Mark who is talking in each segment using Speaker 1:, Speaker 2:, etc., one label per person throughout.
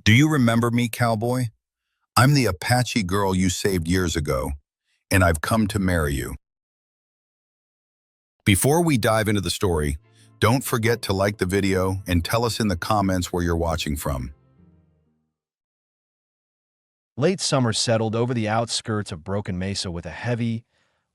Speaker 1: Do you remember me, Cowboy? I'm the Apache girl you saved years ago, and I've come to marry you. Before we dive into the story, don't forget to like the video and tell us in the comments where you're watching from.
Speaker 2: Late summer settled over the outskirts of Broken Mesa with a heavy,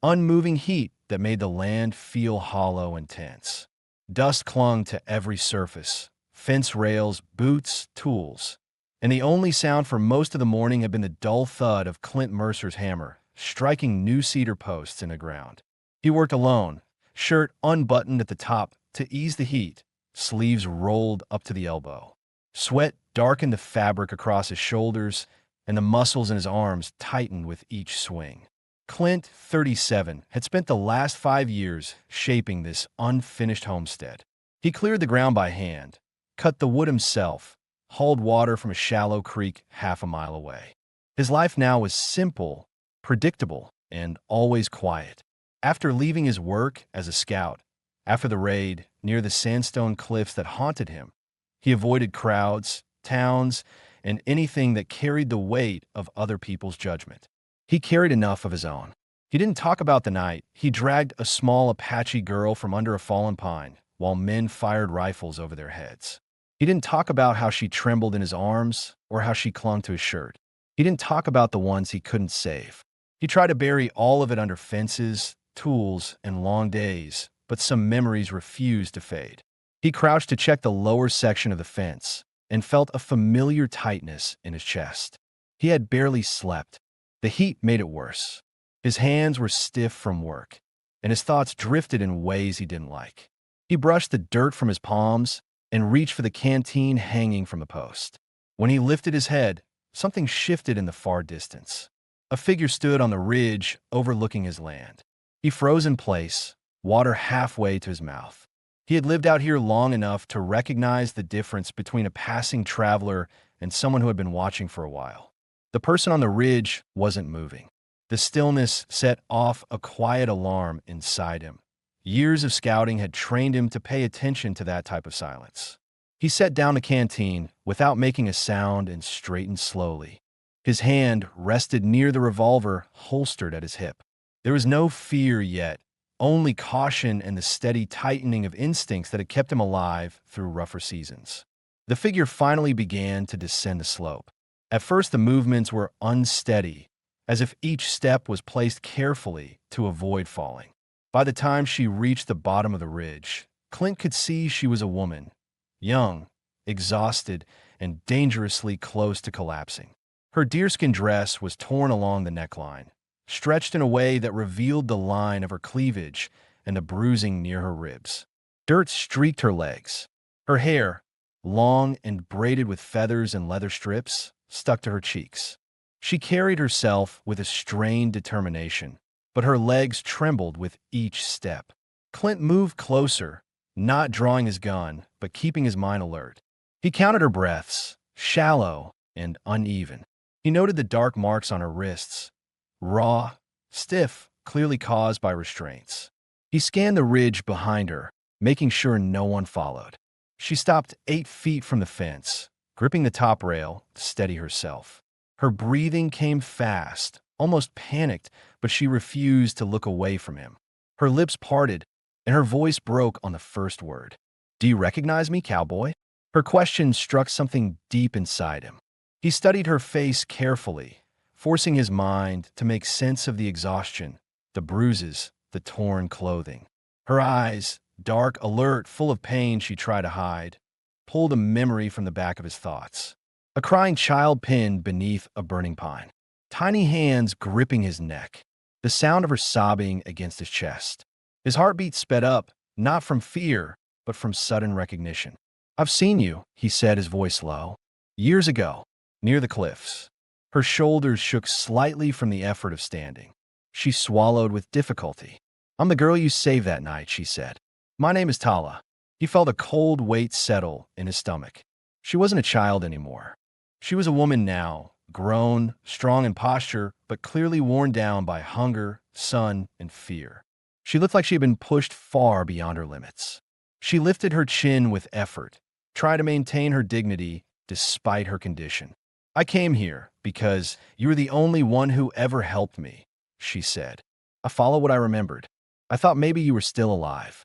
Speaker 2: unmoving heat that made the land feel hollow and tense. Dust clung to every surface, fence rails, boots, tools, and the only sound for most of the morning had been the dull thud of Clint Mercer's hammer, striking new cedar posts in the ground. He worked alone, shirt unbuttoned at the top to ease the heat, sleeves rolled up to the elbow. Sweat darkened the fabric across his shoulders, and the muscles in his arms tightened with each swing. Clint, 37, had spent the last 5 years shaping this unfinished homestead. He cleared the ground by hand, cut the wood himself, hauled water from a shallow creek half a mile away. His life now was simple, predictable, and always quiet. After leaving his work as a scout, after the raid near the sandstone cliffs that haunted him, he avoided crowds, towns, and anything that carried the weight of other people's judgment. He carried enough of his own. He didn't talk about the night he dragged a small Apache girl from under a fallen pine while men fired rifles over their heads. He didn't talk about how she trembled in his arms or how she clung to his shirt. He didn't talk about the ones he couldn't save. He tried to bury all of it under fences, tools, and long days, but some memories refused to fade. He crouched to check the lower section of the fence and felt a familiar tightness in his chest. He had barely slept. The heat made it worse. His hands were stiff from work, and his thoughts drifted in ways he didn't like. He brushed the dirt from his palms and reached for the canteen hanging from the post. When he lifted his head, something shifted in the far distance. A figure stood on the ridge overlooking his land. He froze in place, water halfway to his mouth. He had lived out here long enough to recognize the difference between a passing traveler and someone who had been watching for a while. The person on the ridge wasn't moving. The stillness set off a quiet alarm inside him. Years of scouting had trained him to pay attention to that type of silence. He set down the canteen without making a sound and straightened slowly. His hand rested near the revolver holstered at his hip. There was no fear yet, only caution and the steady tightening of instincts that had kept him alive through rougher seasons. The figure finally began to descend the slope. At first, the movements were unsteady, as if each step was placed carefully to avoid falling. By the time she reached the bottom of the ridge, Clint could see she was a woman, young, exhausted, and dangerously close to collapsing. Her deerskin dress was torn along the neckline, stretched in a way that revealed the line of her cleavage and the bruising near her ribs. Dirt streaked her legs. Her hair, long and braided with feathers and leather strips, stuck to her cheeks. She carried herself with a strained determination, but her legs trembled with each step. Clint moved closer, not drawing his gun, but keeping his mind alert. He counted her breaths, shallow and uneven. He noted the dark marks on her wrists, raw, stiff, clearly caused by restraints. He scanned the ridge behind her, making sure no one followed. She stopped 8 feet from the fence, gripping the top rail to steady herself. Her breathing came fast, almost panicked, but she refused to look away from him. Her lips parted, and her voice broke on the first word. "Do you recognize me, cowboy?" Her question struck something deep inside him. He studied her face carefully, forcing his mind to make sense of the exhaustion, the bruises, the torn clothing. Her eyes, dark, alert, full of pain she tried to hide, pulled a memory from the back of his thoughts. A crying child pinned beneath a burning pine. Tiny hands gripping his neck. The sound of her sobbing against his chest. His heartbeat sped up, not from fear, but from sudden recognition. "I've seen you," he said, his voice low. "Years ago, near the cliffs." Her shoulders shook slightly from the effort of standing. She swallowed with difficulty. "I'm the girl you saved that night," she said. "My name is Tala." He felt a cold weight settle in his stomach. She wasn't a child anymore. She was a woman now, grown, strong in posture, but clearly worn down by hunger, sun, and fear. She looked like she had been pushed far beyond her limits. She lifted her chin with effort, tried to maintain her dignity, despite her condition. "I came here because you were the only one who ever helped me," she said. I followed what I remembered. "I thought maybe you were still alive."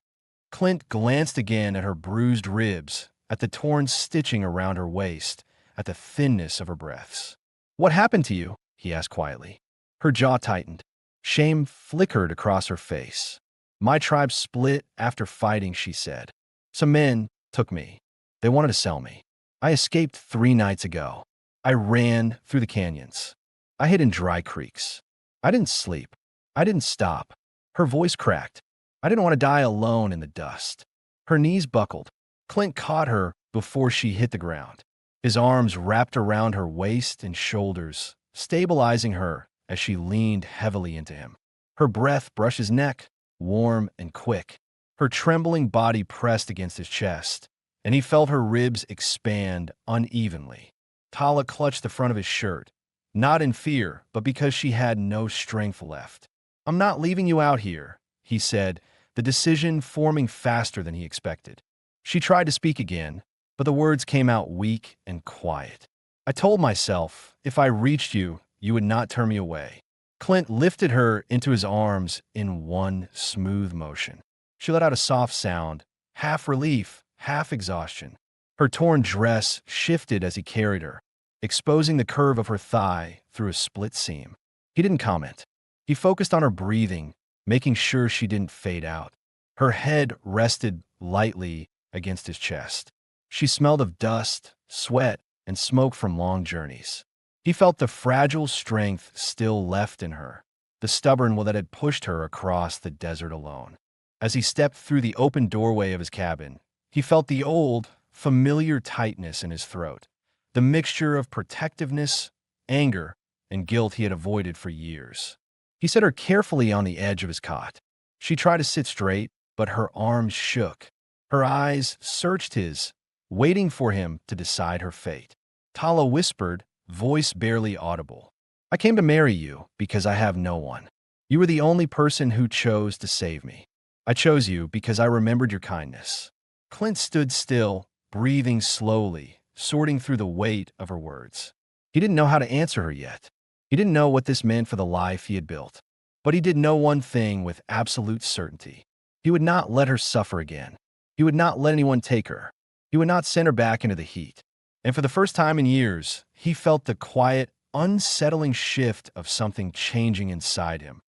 Speaker 2: Clint glanced again at her bruised ribs, at the torn stitching around her waist, at the thinness of her breaths. "What happened to you?" he asked quietly. Her jaw tightened. Shame flickered across her face. "My tribe split after fighting," she said. "Some men took me. They wanted to sell me. I escaped 3 nights ago. I ran through the canyons. I hid in dry creeks. I didn't sleep. I didn't stop." Her voice cracked. "I didn't want to die alone in the dust." Her knees buckled. Clint caught her before she hit the ground. His arms wrapped around her waist and shoulders, stabilizing her as she leaned heavily into him. Her breath brushed his neck, warm and quick. Her trembling body pressed against his chest, and he felt her ribs expand unevenly. Tala clutched the front of his shirt, not in fear, but because she had no strength left. "I'm not leaving you out here," he said, the decision forming faster than he expected. She tried to speak again, but the words came out weak and quiet. "I told myself, if I reached you, you would not turn me away." Clint lifted her into his arms in one smooth motion. She let out a soft sound, half relief, half exhaustion. Her torn dress shifted as he carried her, exposing the curve of her thigh through a split seam. He didn't comment. He focused on her breathing, making sure she didn't fade out. Her head rested lightly against his chest. She smelled of dust, sweat, and smoke from long journeys. He felt the fragile strength still left in her, the stubborn will that had pushed her across the desert alone. As he stepped through the open doorway of his cabin, he felt the old, familiar tightness in his throat, the mixture of protectiveness, anger, and guilt he had avoided for years. He set her carefully on the edge of his cot. She tried to sit straight, but her arms shook. Her eyes searched his, waiting for him to decide her fate. Tala whispered, voice barely audible, "I came to marry you because I have no one. You were the only person who chose to save me. I chose you because I remembered your kindness." Clint stood still, breathing slowly, sorting through the weight of her words. He didn't know how to answer her yet. He didn't know what this meant for the life he had built. But he did know one thing with absolute certainty. He would not let her suffer again. He would not let anyone take her. He would not send her back into the heat. And for the first time in years, he felt the quiet, unsettling shift of something changing inside him,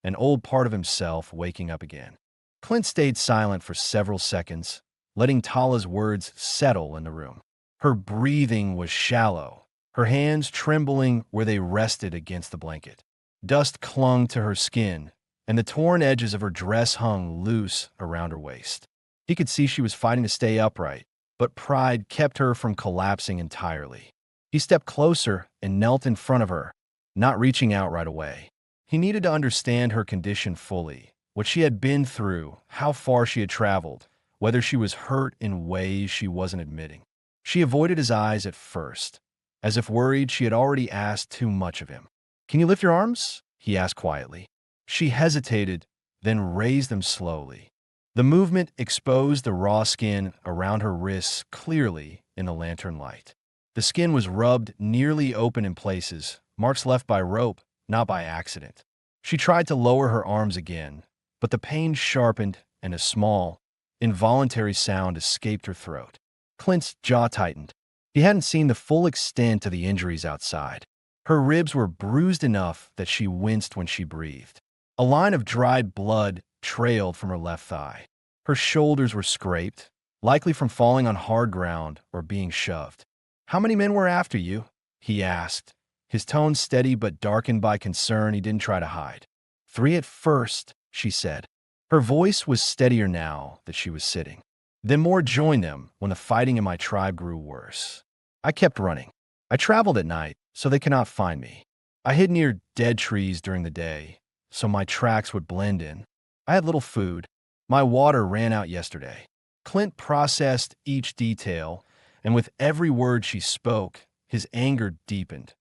Speaker 2: an old part of himself waking up again. Clint stayed silent for several seconds, letting Tala's words settle in the room. Her breathing was shallow, her hands trembling where they rested against the blanket. Dust clung to her skin, and the torn edges of her dress hung loose around her waist. He could see she was fighting to stay upright, but pride kept her from collapsing entirely. He stepped closer and knelt in front of her, not reaching out right away. He needed to understand her condition fully, what she had been through, how far she had traveled, whether she was hurt in ways she wasn't admitting. She avoided his eyes at first, as if worried she had already asked too much of him. "Can you lift your arms?" he asked quietly. She hesitated, then raised them slowly. The movement exposed the raw skin around her wrists clearly in the lantern light. The skin was rubbed nearly open in places, marks left by rope, not by accident. She tried to lower her arms again, but the pain sharpened and a small, involuntary sound escaped her throat. Clint's jaw tightened. He hadn't seen the full extent of the injuries outside. Her ribs were bruised enough that she winced when she breathed. A line of dried blood trailed from her left thigh. Her shoulders were scraped, likely from falling on hard ground or being shoved. "How many men were after you?" he asked, his tone steady but darkened by concern he didn't try to hide. "3 at first," she said. Her voice was steadier now that she was sitting. "Then more joined them when the fighting in my tribe grew worse. I kept running. I traveled at night, so they cannot find me. I hid near dead trees during the day, so my tracks would blend in. I had little food. My water ran out yesterday." Clint processed each detail, and with every word she spoke, his anger deepened.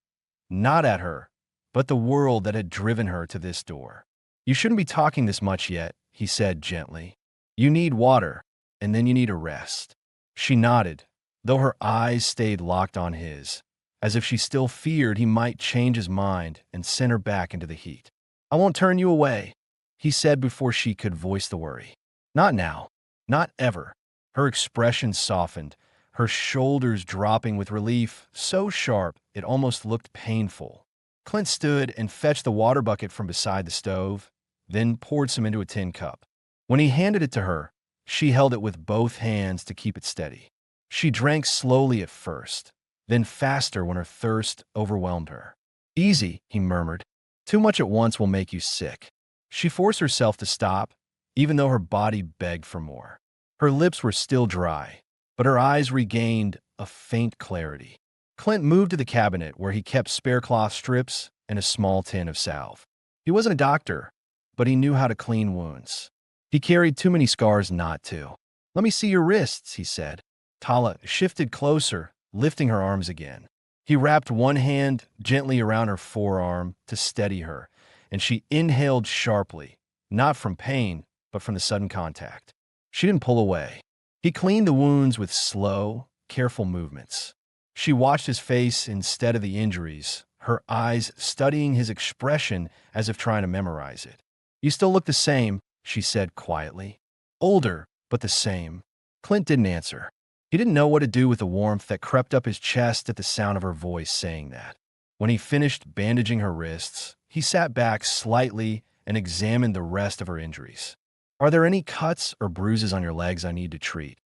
Speaker 2: Not at her, but the world that had driven her to this door. "You shouldn't be talking this much yet," he said gently. "You need water, and then you need a rest." She nodded, though her eyes stayed locked on his, as if she still feared he might change his mind and send her back into the heat. "I won't turn you away," he said before she could voice the worry. "Not now. Not ever." Her expression softened, her shoulders dropping with relief so sharp it almost looked painful. Clint stood and fetched the water bucket from beside the stove, then poured some into a tin cup. When he handed it to her, she held it with both hands to keep it steady. She drank slowly at first, then faster when her thirst overwhelmed her. "Easy," he murmured. "Too much at once will make you sick." She forced herself to stop, even though her body begged for more. Her lips were still dry, but her eyes regained a faint clarity. Clint moved to the cabinet where he kept spare cloth strips and a small tin of salve. He wasn't a doctor, but he knew how to clean wounds. He carried too many scars not to. "Let me see your wrists," he said. Tala shifted closer, lifting her arms again. He wrapped one hand gently around her forearm to steady her, and she inhaled sharply, not from pain, but from the sudden contact. She didn't pull away. He cleaned the wounds with slow, careful movements. She watched his face instead of the injuries, her eyes studying his expression as if trying to memorize it. "You still look the same," she said quietly. "Older, but the same." Clint didn't answer. He didn't know what to do with the warmth that crept up his chest at the sound of her voice saying that. When he finished bandaging her wrists, he sat back slightly and examined the rest of her injuries. "Are there any cuts or bruises on your legs I need to treat?"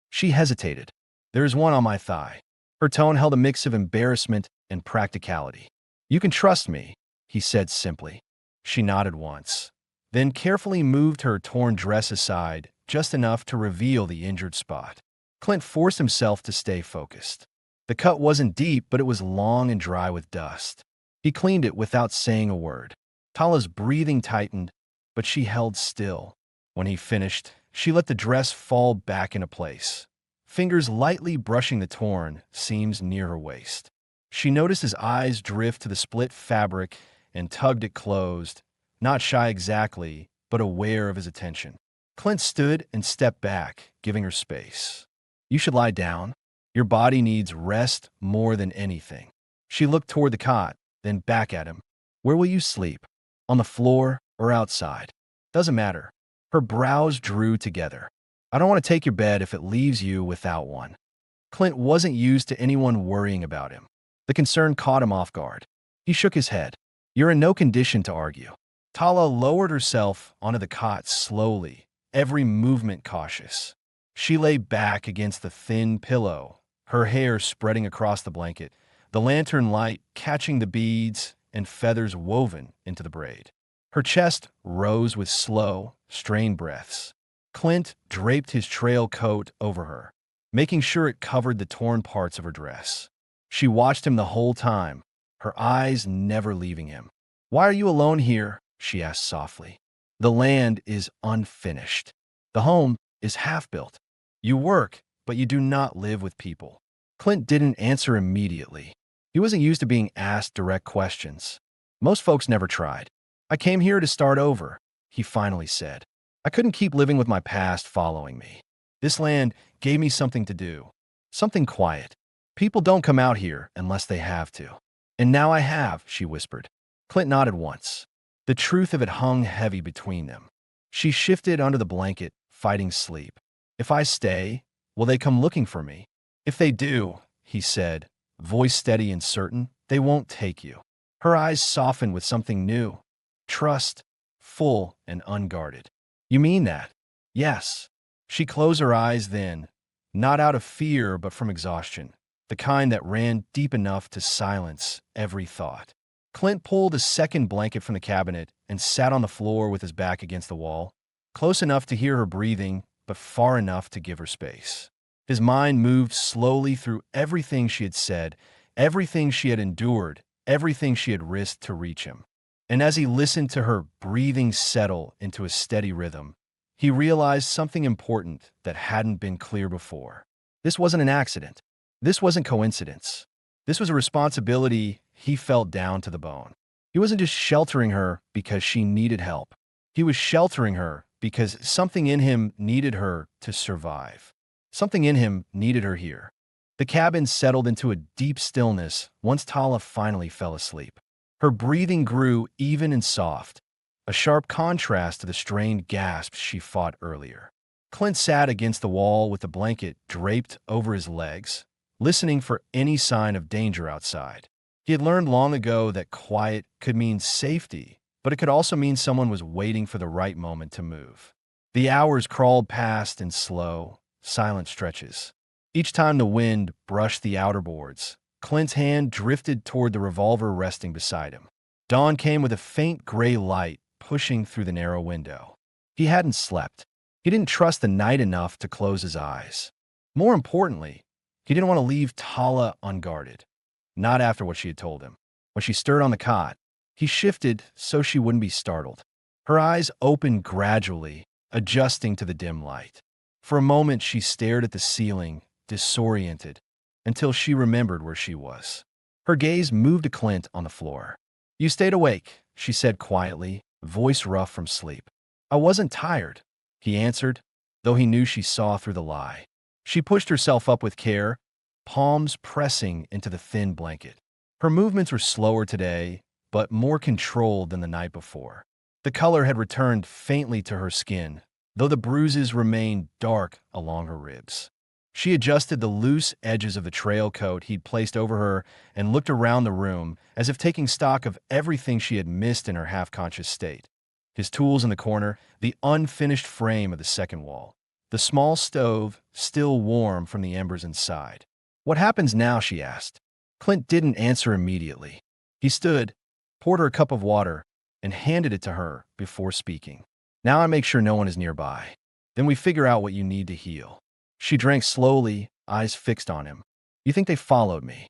Speaker 2: She hesitated. "There is one on my thigh." Her tone held a mix of embarrassment and practicality. "You can trust me," he said simply. She nodded once, then carefully moved her torn dress aside just enough to reveal the injured spot. Clint forced himself to stay focused. The cut wasn't deep, but it was long and dry with dust. He cleaned it without saying a word. Tala's breathing tightened, but she held still. When he finished, she let the dress fall back into place, fingers lightly brushing the torn seams near her waist. She noticed his eyes drift to the split fabric and tugged it closed, not shy exactly, but aware of his attention. Clint stood and stepped back, giving her space. "You should lie down. Your body needs rest more than anything." She looked toward the cot, then back at him. "Where will you sleep? On the floor or outside?" "Doesn't matter." Her brows drew together. "I don't want to take your bed if it leaves you without one." Clint wasn't used to anyone worrying about him. The concern caught him off guard. He shook his head. "You're in no condition to argue." Tala lowered herself onto the cot slowly, every movement cautious. She lay back against the thin pillow, her hair spreading across the blanket, the lantern light catching the beads and feathers woven into the braid. Her chest rose with slow, strained breaths. Clint draped his trail coat over her, making sure it covered the torn parts of her dress. She watched him the whole time, her eyes never leaving him. "Why are you alone here?" she asked softly. "The land is unfinished. The home is half-built. You work, but you do not live with people." Clint didn't answer immediately. He wasn't used to being asked direct questions. Most folks never tried. "I came here to start over," he finally said. "I couldn't keep living with my past following me. This land gave me something to do, something quiet. People don't come out here unless they have to. And now I have," she whispered. Clint nodded once. The truth of it hung heavy between them. She shifted under the blanket, fighting sleep. "If I stay, will they come looking for me?" "If they do," he said, voice steady and certain, "they won't take you." Her eyes softened with something new. Trust, full and unguarded. "You mean that?" "Yes." She closed her eyes then, not out of fear but from exhaustion, the kind that ran deep enough to silence every thought. Clint pulled a second blanket from the cabinet and sat on the floor with his back against the wall, close enough to hear her breathing, but far enough to give her space. His mind moved slowly through everything she had said, everything she had endured, everything she had risked to reach him. And as he listened to her breathing settle into a steady rhythm, he realized something important that hadn't been clear before. This wasn't an accident. This wasn't coincidence. This was a responsibility he felt down to the bone. He wasn't just sheltering her because she needed help. He was sheltering her because something in him needed her to survive. Something in him needed her here. The cabin settled into a deep stillness once Tala finally fell asleep. Her breathing grew even and soft, a sharp contrast to the strained gasps she fought earlier. Clint sat against the wall with the blanket draped over his legs, listening for any sign of danger outside. He had learned long ago that quiet could mean safety, but it could also mean someone was waiting for the right moment to move. The hours crawled past in slow, silent stretches. Each time the wind brushed the outer boards, Clint's hand drifted toward the revolver resting beside him. Dawn came with a faint gray light pushing through the narrow window. He hadn't slept. He didn't trust the night enough to close his eyes. More importantly, he didn't want to leave Tala unguarded. Not after what she had told him. When she stirred on the cot, he shifted so she wouldn't be startled. Her eyes opened gradually, adjusting to the dim light. For a moment, she stared at the ceiling, disoriented, until she remembered where she was. Her gaze moved to Clint on the floor. "You stayed awake," she said quietly, voice rough from sleep. "I wasn't tired," he answered, though he knew she saw through the lie. She pushed herself up with care, palms pressing into the thin blanket. Her movements were slower today, but more controlled than the night before. The color had returned faintly to her skin, though the bruises remained dark along her ribs. She adjusted the loose edges of the trail coat he'd placed over her and looked around the room as if taking stock of everything she had missed in her half-conscious state. His tools in the corner, the unfinished frame of the second wall, the small stove still warm from the embers inside. "What happens now?" she asked. Clint didn't answer immediately. He stood, poured her a cup of water, and handed it to her before speaking. "Now I make sure no one is nearby. Then we figure out what you need to heal." She drank slowly, eyes fixed on him. "You think they followed me?"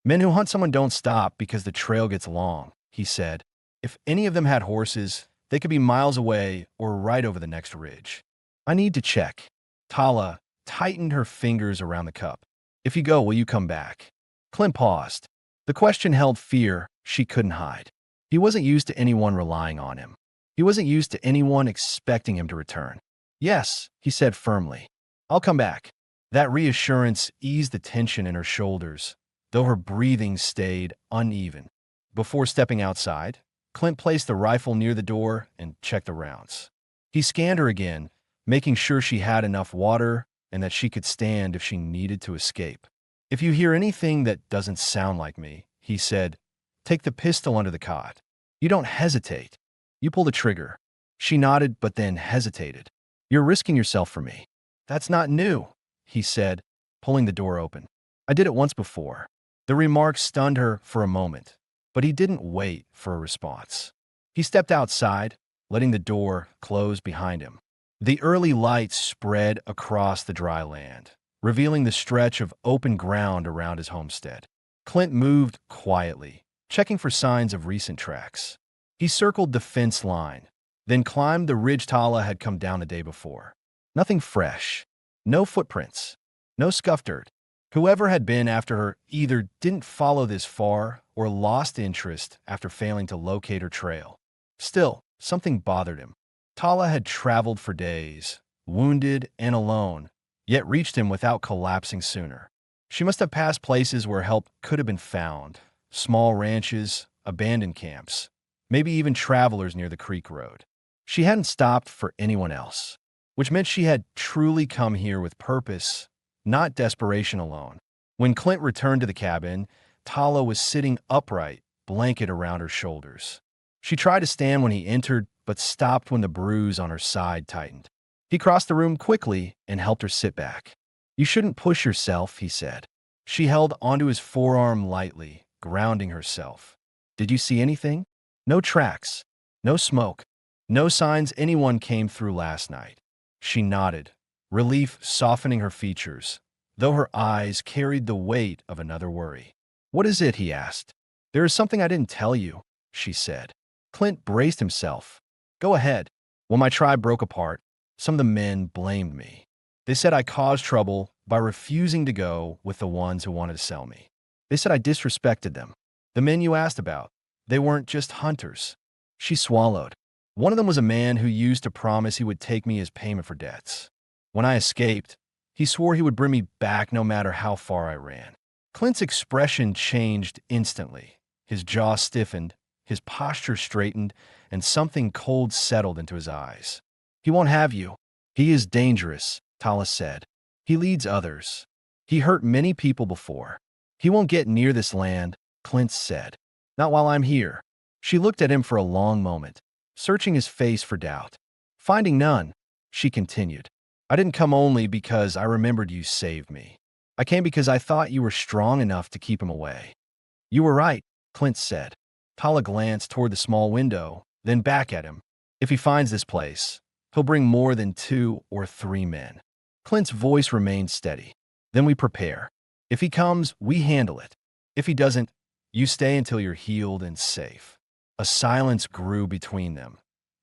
Speaker 2: "Men who hunt someone don't stop because the trail gets long," he said. "If any of them had horses, they could be miles away or right over the next ridge. I need to check." Tala tightened her fingers around the cup. "If you go, will you come back?" Clint paused. The question held fear she couldn't hide. He wasn't used to anyone relying on him. He wasn't used to anyone expecting him to return. "Yes," he said firmly. "I'll come back." That reassurance eased the tension in her shoulders, though her breathing stayed uneven. Before stepping outside, Clint placed the rifle near the door and checked the rounds. He scanned her again, making sure she had enough water and that she could stand if she needed to escape. "If you hear anything that doesn't sound like me," he said, "take the pistol under the cot. You don't hesitate. You pull the trigger." She nodded but then hesitated. "You're risking yourself for me." "That's not new," he said, pulling the door open. "I did it once before." The remark stunned her for a moment, but he didn't wait for a response. He stepped outside, letting the door close behind him. The early light spread across the dry land, revealing the stretch of open ground around his homestead. Clint moved quietly, checking for signs of recent tracks. He circled the fence line, then climbed the ridge Tala had come down the day before. Nothing fresh. No footprints. No scuffed dirt. Whoever had been after her either didn't follow this far or lost interest after failing to locate her trail. Still, something bothered him. Tala had traveled for days, wounded and alone, yet reached him without collapsing sooner. She must have passed places where help could have been found. Small ranches, abandoned camps, maybe even travelers near the creek road. She hadn't stopped for anyone else, which meant she had truly come here with purpose, not desperation alone. When Clint returned to the cabin, Tala was sitting upright, blanket around her shoulders. She tried to stand when he entered, but stopped when the bruise on her side tightened. He crossed the room quickly and helped her sit back. "You shouldn't push yourself," he said. She held onto his forearm lightly, grounding herself. "Did you see anything?" "No tracks. No smoke. No signs anyone came through last night." She nodded, relief softening her features, though her eyes carried the weight of another worry. "What is it?" he asked. "There is something I didn't tell you," she said. Clint braced himself. "Go ahead." "When my tribe broke apart, some of the men blamed me. They said I caused trouble by refusing to go with the ones who wanted to sell me. They said I disrespected them. The men you asked about, they weren't just hunters." She swallowed. "One of them was a man who used to promise he would take me as payment for debts. When I escaped, He swore he would bring me back no matter how far I ran. Clint's expression changed instantly. His jaw stiffened, his posture straightened, and something cold settled into his eyes. He won't have you. He is dangerous, Tala said. He leads others. He hurt many people before. He won't get near this land, Clint said. Not while I'm here. She looked at him for a long moment, searching his face for doubt. Finding none, she continued. I didn't come only because I remembered you saved me. I came because I thought you were strong enough to keep him away. You were right, Clint said. Tala glanced toward the small window, then back at him. If he finds this place, he'll bring more than 2 or 3 men. Clint's voice remained steady. Then we prepare. If he comes, we handle it. If he doesn't, you stay until you're healed and safe. A silence grew between them.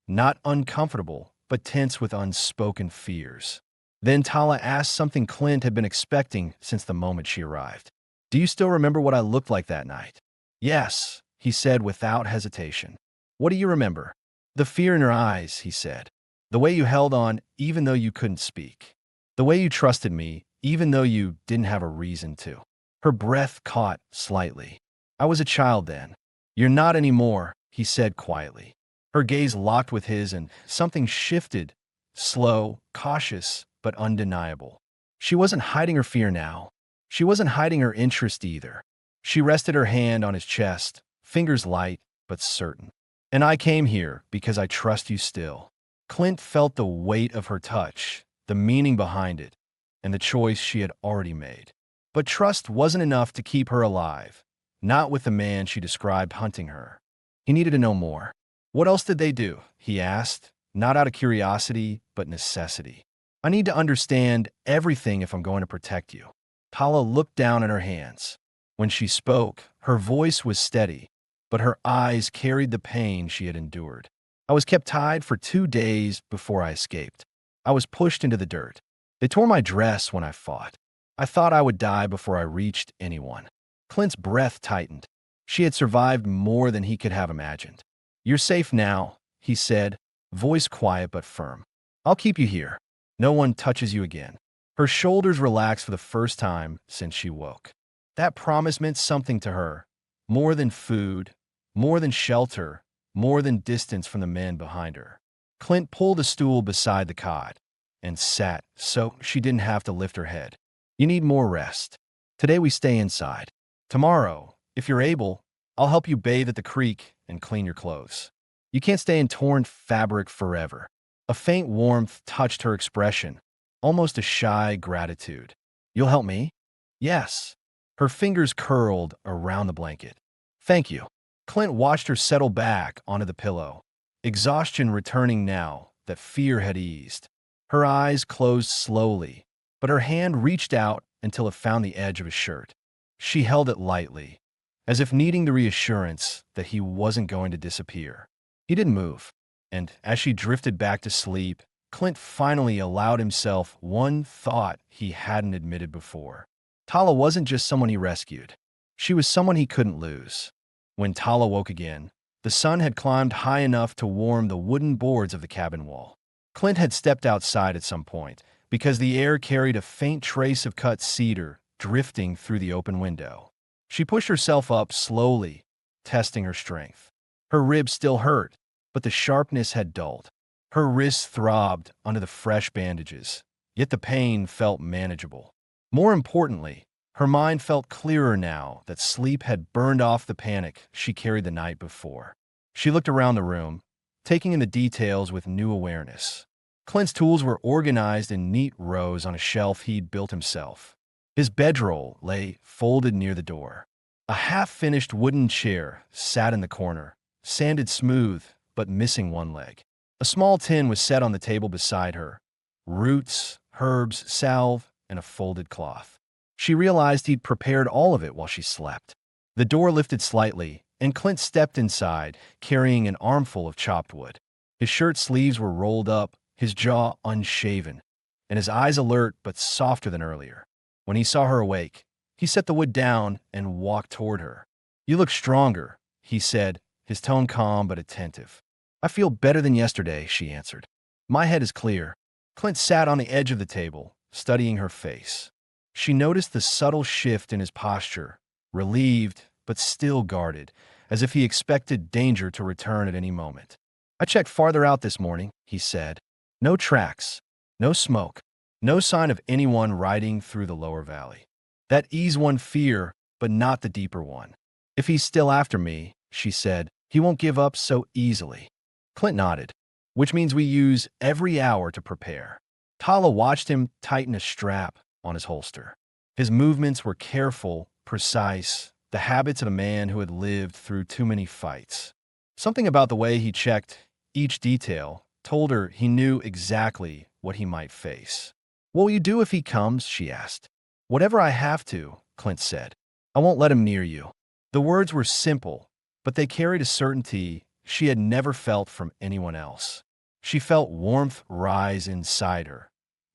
Speaker 2: Not uncomfortable, but tense with unspoken fears. Then Tala asked something Clint had been expecting since the moment she arrived. Do you still remember what I looked like that night? Yes, he said without hesitation. What do you remember? The fear in your eyes, he said. The way you held on even though you couldn't speak. The way you trusted me even though you didn't have a reason to. Her breath caught slightly. I was a child then. You're not anymore, he said quietly. Her gaze locked with his and something shifted, slow, cautious, but undeniable. She wasn't hiding her fear now. She wasn't hiding her interest either. She rested her hand on his chest, fingers light but certain. And I came here because I trust you still. Clint felt the weight of her touch, the meaning behind it, and the choice she had already made. But trust wasn't enough to keep her alive, not with the man she described hunting her. He needed to know more. What else did they do? He asked, not out of curiosity, but necessity. I need to understand everything if I'm going to protect you. Tala looked down at her hands. When she spoke, her voice was steady, but her eyes carried the pain she had endured. I was kept tied for 2 days before I escaped. I was pushed into the dirt. They tore my dress when I fought. I thought I would die before I reached anyone. Clint's breath tightened. She had survived more than he could have imagined. You're safe now, he said, voice quiet but firm. I'll keep you here. No one touches you again. Her shoulders relaxed for the first time since she woke. That promise meant something to her. More than food, more than shelter, more than distance from the men behind her. Clint pulled a stool beside the cot and sat so she didn't have to lift her head. You need more rest. Today we stay inside. Tomorrow, if you're able, I'll help you bathe at the creek and clean your clothes. You can't stay in torn fabric forever. A faint warmth touched her expression, almost a shy gratitude. You'll help me? Yes. Her fingers curled around the blanket. Thank you. Clint watched her settle back onto the pillow, exhaustion returning now that fear had eased. Her eyes closed slowly, but her hand reached out until it found the edge of his shirt. She held it lightly, as if needing the reassurance that he wasn't going to disappear. He didn't move, and as she drifted back to sleep, Clint finally allowed himself one thought he hadn't admitted before. Tala wasn't just someone he rescued. She was someone he couldn't lose. When Tala woke again, the sun had climbed high enough to warm the wooden boards of the cabin wall. Clint had stepped outside at some point because the air carried a faint trace of cut cedar drifting through the open window. She pushed herself up slowly, testing her strength. Her ribs still hurt, but the sharpness had dulled. Her wrists throbbed under the fresh bandages, yet the pain felt manageable. More importantly, her mind felt clearer now that sleep had burned off the panic she carried the night before. She looked around the room, taking in the details with new awareness. Clint's tools were organized in neat rows on a shelf he'd built himself. His bedroll lay folded near the door. A half-finished wooden chair sat in the corner, sanded smooth but missing one leg. A small tin was set on the table beside her. Roots, herbs, salve, and a folded cloth. She realized he'd prepared all of it while she slept. The door lifted slightly, and Clint stepped inside, carrying an armful of chopped wood. His shirt sleeves were rolled up, his jaw unshaven, and his eyes alert but softer than earlier. When he saw her awake, he set the wood down and walked toward her. You look stronger, he said, his tone calm but attentive. I feel better than yesterday, she answered. My head is clear. Clint sat on the edge of the table, studying her face. She noticed the subtle shift in his posture, relieved but still guarded, as if he expected danger to return at any moment. "I checked farther out this morning," he said. "No tracks, no smoke, no sign of anyone riding through the lower valley. That eased one fear, but not the deeper one. If he's still after me," she said, "he won't give up so easily." Clint nodded. "Which means we use every hour to prepare." Tala watched him tighten a strap on his holster. His movements were careful, precise, the habits of a man who had lived through too many fights. Something about the way he checked each detail told her he knew exactly what he might face. "What will you do if he comes?" she asked. "Whatever I have to," Clint said. "I won't let him near you." The words were simple, but they carried a certainty she had never felt from anyone else. She felt warmth rise inside her,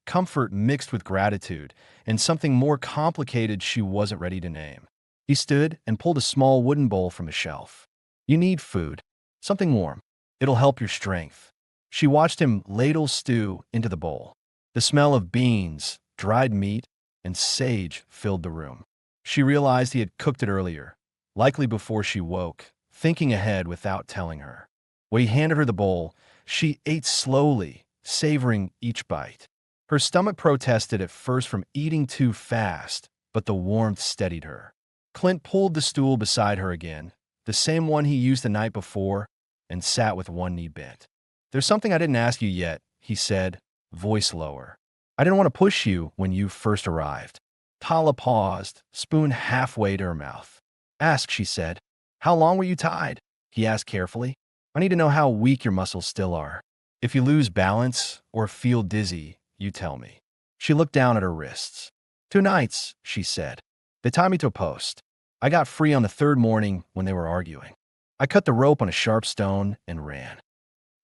Speaker 2: comfort mixed with gratitude, and something more complicated she wasn't ready to name. He stood and pulled a small wooden bowl from a shelf. "You need food. Something warm. It'll help your strength." She watched him ladle stew into the bowl. The smell of beans, dried meat, and sage filled the room. She realized he had cooked it earlier, likely before she woke, thinking ahead without telling her. When he handed her the bowl, she ate slowly, savoring each bite. Her stomach protested at first from eating too fast, but the warmth steadied her. Clint pulled the stool beside her again, the same one he used the night before, and sat with one knee bent. "There's something I didn't ask you yet," he said, voice lower. "I didn't want to push you when you first arrived." Tala paused, spoon halfway to her mouth. "Ask," she said. "How long were you tied?" He asked carefully. "I need to know how weak your muscles still are. If you lose balance or feel dizzy, you tell me." She looked down at her wrists. "2 nights," she said. "They tied me to a post. I got free on the 3rd morning when they were arguing. I cut the rope on a sharp stone and ran."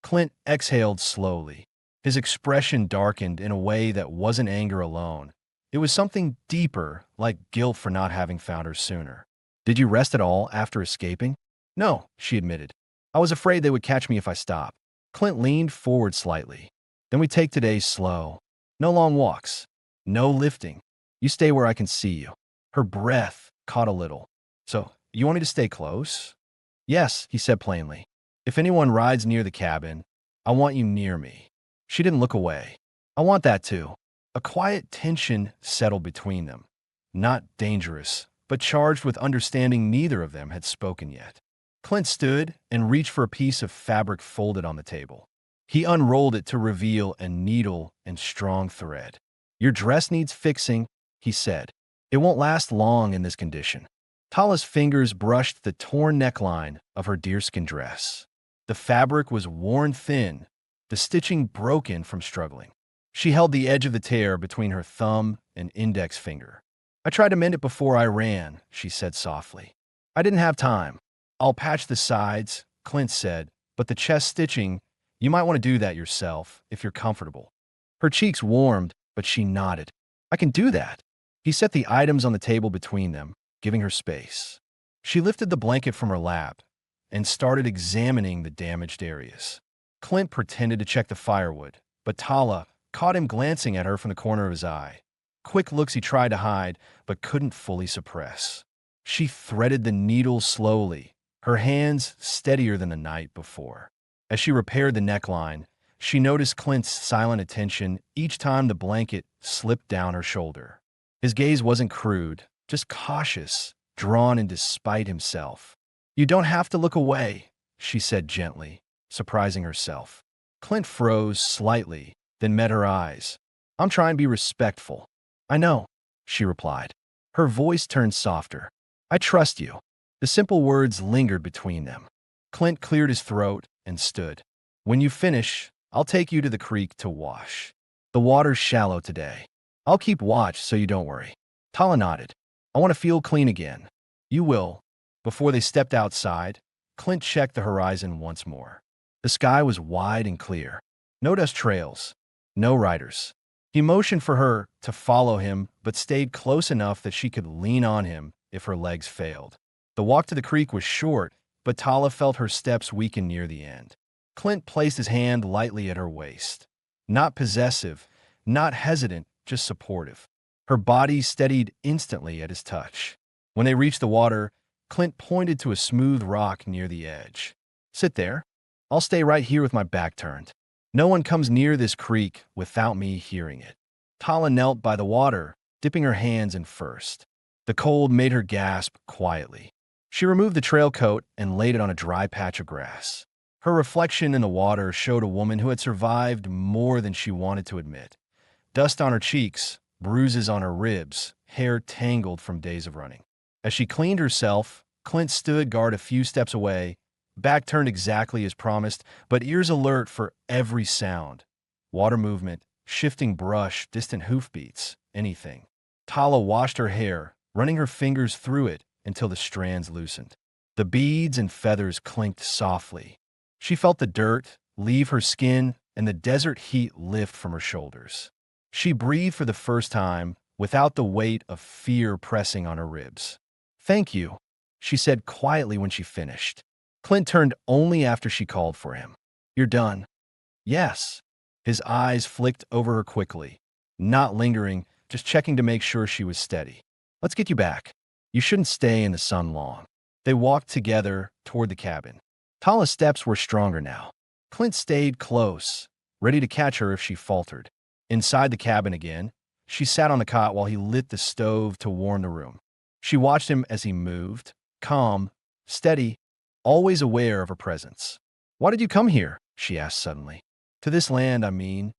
Speaker 2: Clint exhaled slowly. His expression darkened in a way that wasn't anger alone. It was something deeper, like guilt for not having found her sooner. "Did you rest at all after escaping?" "No," she admitted. "I was afraid they would catch me if I stopped." Clint leaned forward slightly. "Then we take today slow. No long walks. No lifting. You stay where I can see you." Her breath caught a little. "So, you want me to stay close?" "Yes," he said plainly. "If anyone rides near the cabin, I want you near me." She didn't look away. "I want that too." A quiet tension settled between them. Not dangerous, but charged with understanding neither of them had spoken yet. Clint stood and reached for a piece of fabric folded on the table. He unrolled it to reveal a needle and strong thread. "Your dress needs fixing," he said. "It won't last long in this condition." Tala's fingers brushed the torn neckline of her deerskin dress. The fabric was worn thin, the stitching broken from struggling. She held the edge of the tear between her thumb and index finger. "I tried to mend it before I ran," she said softly. "I didn't have time." "I'll patch the sides," Clint said, "but the chest stitching, you might want to do that yourself, if you're comfortable." Her cheeks warmed, but she nodded. "I can do that." He set the items on the table between them, giving her space. She lifted the blanket from her lap and started examining the damaged areas. Clint pretended to check the firewood, but Tala caught him glancing at her from the corner of his eye. Quick looks he tried to hide, but couldn't fully suppress. She threaded the needle slowly, her hands steadier than the night before. As she repaired the neckline, she noticed Clint's silent attention each time the blanket slipped down her shoulder. His gaze wasn't crude, just cautious, drawn in despite himself. "You don't have to look away," she said gently, surprising herself. Clint froze slightly, then met her eyes. "I'm trying to be respectful." "I know," she replied. Her voice turned softer. "I trust you." The simple words lingered between them. Clint cleared his throat and stood. "When you finish, I'll take you to the creek to wash. The water's shallow today. I'll keep watch so you don't worry." Tala nodded. "I want to feel clean again." "You will." Before they stepped outside, Clint checked the horizon once more. The sky was wide and clear. No dust trails. No riders. He motioned for her to follow him, but stayed close enough that she could lean on him if her legs failed. The walk to the creek was short, but Tala felt her steps weaken near the end. Clint placed his hand lightly at her waist. Not possessive, not hesitant, just supportive. Her body steadied instantly at his touch. When they reached the water, Clint pointed to a smooth rock near the edge. "Sit there. I'll stay right here with my back turned. No one comes near this creek without me hearing it." Tala knelt by the water, dipping her hands in first. The cold made her gasp quietly. She removed the trail coat and laid it on a dry patch of grass. Her reflection in the water showed a woman who had survived more than she wanted to admit. Dust on her cheeks, bruises on her ribs, hair tangled from days of running. As she cleaned herself, Clint stood guard a few steps away, back turned exactly as promised, but ears alert for every sound. Water movement, shifting brush, distant hoofbeats, anything. Tala washed her hair, running her fingers through it until the strands loosened. The beads and feathers clinked softly. She felt the dirt leave her skin and the desert heat lift from her shoulders. She breathed for the first time without the weight of fear pressing on her ribs. "Thank you," she said quietly when she finished. Clint turned only after she called for him. "You're done." "Yes." His eyes flicked over her quickly, not lingering, just checking to make sure she was steady. "Let's get you back. You shouldn't stay in the sun long." They walked together toward the cabin. Tala's steps were stronger now. Clint stayed close, ready to catch her if she faltered. Inside the cabin again, she sat on the cot while he lit the stove to warm the room. She watched him as he moved, calm, steady, always aware of her presence. "Why did you come here?" she asked suddenly. "To this land, I mean."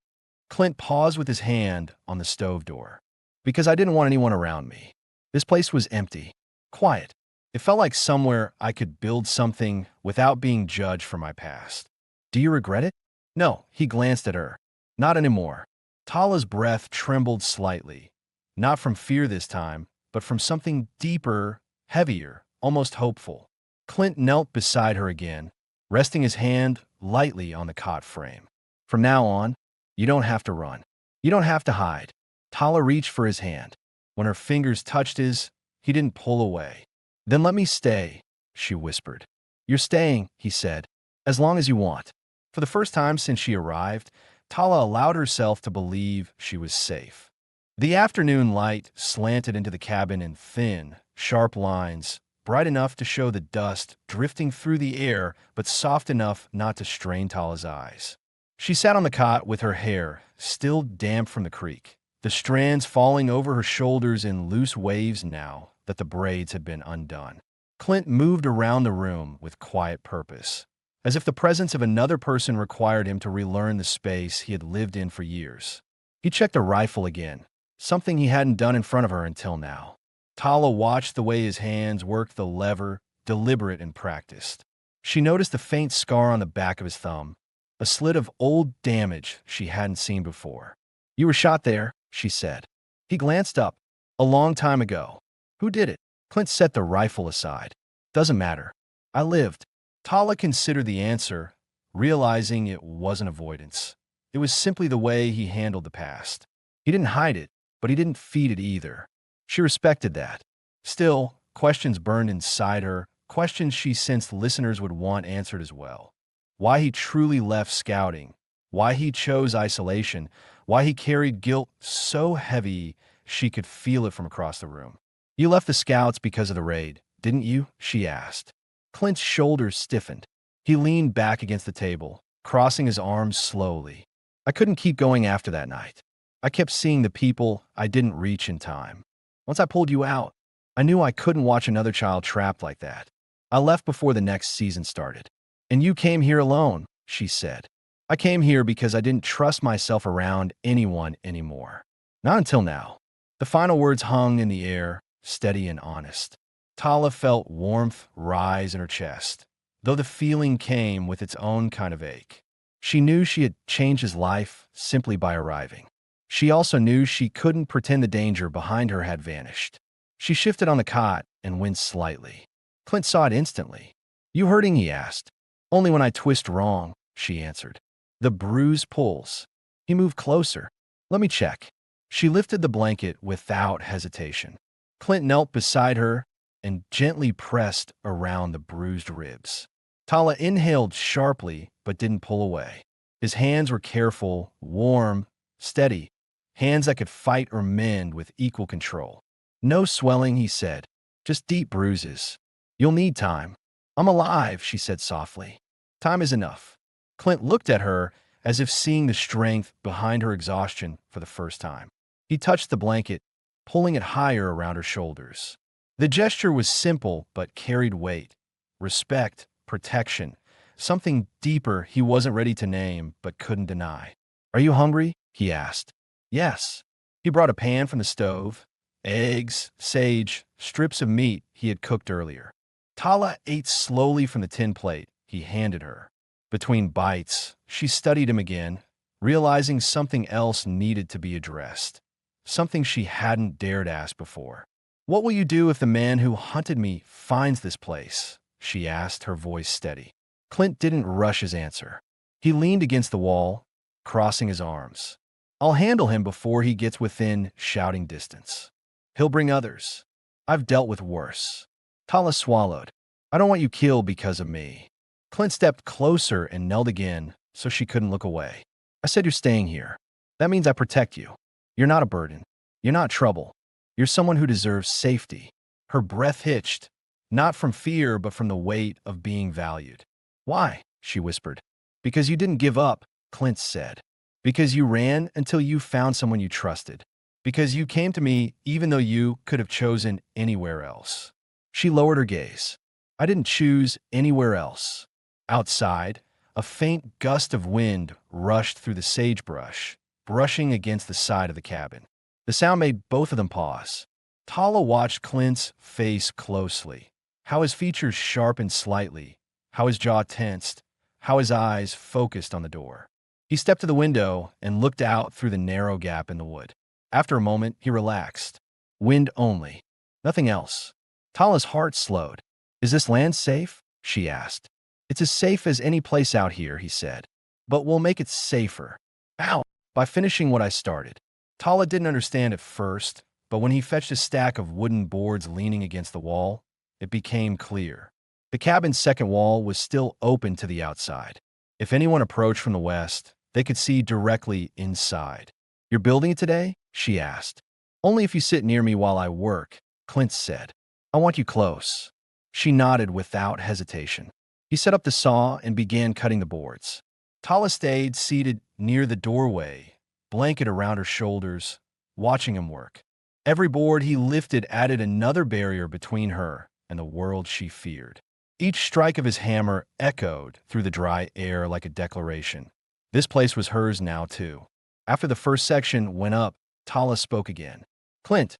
Speaker 2: Clint paused with his hand on the stove door. "Because I didn't want anyone around me. This place was empty, quiet. It felt like somewhere I could build something without being judged for my past." "Do you regret it?" "No," he glanced at her. "Not anymore." Tala's breath trembled slightly, not from fear this time, but from something deeper, heavier, almost hopeful. Clint knelt beside her again, resting his hand lightly on the cot frame. "From now on, you don't have to run. You don't have to hide." Tala reached for his hand. When her fingers touched his, he didn't pull away. "Then let me stay," she whispered. "You're staying," he said, "as long as you want." For the first time since she arrived, Tala allowed herself to believe she was safe. The afternoon light slanted into the cabin in thin, sharp lines, bright enough to show the dust drifting through the air, but soft enough not to strain Tala's eyes. She sat on the cot with her hair still damp from the creek, the strands falling over her shoulders in loose waves now that the braids had been undone. Clint moved around the room with quiet purpose, as if the presence of another person required him to relearn the space he had lived in for years. He checked a rifle again, something he hadn't done in front of her until now. Tala watched the way his hands worked the lever, deliberate and practiced. She noticed a faint scar on the back of his thumb, a slit of old damage she hadn't seen before. "You were shot there," she said. He glanced up. "A long time ago." "Who did it?" Clint set the rifle aside. "Doesn't matter. I lived." Tala considered the answer, realizing it wasn't avoidance. It was simply the way he handled the past. He didn't hide it, but he didn't feed it either. She respected that. Still, questions burned inside her, questions she sensed listeners would want answered as well. Why he truly left scouting, why he chose isolation, why he carried guilt so heavy she could feel it from across the room. "You left the scouts because of the raid, didn't you?" she asked. Clint's shoulders stiffened. He leaned back against the table, crossing his arms slowly. "I couldn't keep going after that night. I kept seeing the people I didn't reach in time. Once I pulled you out, I knew I couldn't watch another child trapped like that. I left before the next season started. And you came here alone," she said. "I came here because I didn't trust myself around anyone anymore. Not until now." The final words hung in the air, steady and honest. Tala felt warmth rise in her chest, though the feeling came with its own kind of ache. She knew she had changed his life simply by arriving. She also knew she couldn't pretend the danger behind her had vanished. She shifted on the cot and winced slightly. Clint saw it instantly. "You hurting?" he asked. "Only when I twist wrong," she answered. The bruised pulse. He moved closer. "Let me check." She lifted the blanket without hesitation. Clint knelt beside her and gently pressed around the bruised ribs. Tala inhaled sharply but didn't pull away. His hands were careful, warm, steady. hands that could fight or mend with equal control. No swelling, he said, just deep bruises. You'll need time. I'm alive, she said softly. Time is enough. Clint looked at her as if seeing the strength behind her exhaustion for the first time. He touched the blanket, pulling it higher around her shoulders. The gesture was simple but carried weight. Respect, protection, something deeper he wasn't ready to name but couldn't deny. Are you hungry? He asked. Yes. He brought a pan from the stove, eggs, sage, strips of meat he had cooked earlier. Tala ate slowly from the tin plate he handed her. Between bites, she studied him again, realizing something else needed to be addressed. Something she hadn't dared ask before. What will you do if the man who hunted me finds this place? She asked, her voice steady. Clint didn't rush his answer. He leaned against the wall, crossing his arms. I'll handle him before he gets within shouting distance. He'll bring others. I've dealt with worse. Tala swallowed. I don't want you killed because of me. Clint stepped closer and knelt again so she couldn't look away. I said you're staying here. That means I protect you. You're not a burden. You're not trouble. You're someone who deserves safety. Her breath hitched, not from fear but from the weight of being valued. Why? She whispered. Because you didn't give up, Clint said. Because you ran until you found someone you trusted. Because you came to me even though you could have chosen anywhere else. She lowered her gaze. I didn't choose anywhere else. Outside, a faint gust of wind rushed through the sagebrush, brushing against the side of the cabin. The sound made both of them pause. Tala watched Clint's face closely, how his features sharpened slightly, how his jaw tensed, how his eyes focused on the door. He stepped to the window and looked out through the narrow gap in the wood. After a moment, he relaxed. Wind only. Nothing else. Tala's heart slowed. Is this land safe? She asked. It's as safe as any place out here, he said. But we'll make it safer. How? By finishing what I started. Tala didn't understand at first, but when he fetched a stack of wooden boards leaning against the wall, it became clear. The cabin's second wall was still open to the outside. If anyone approached from the west, they could see directly inside. You're building it today? She asked. Only if you sit near me while I work, Clint said. I want you close. She nodded without hesitation. He set up the saw and began cutting the boards. Tala stayed seated near the doorway, blanket around her shoulders, watching him work. Every board he lifted added another barrier between her and the world she feared. Each strike of his hammer echoed through the dry air like a declaration. This place was hers now, too. After the first section went up, Tala spoke again. Clint,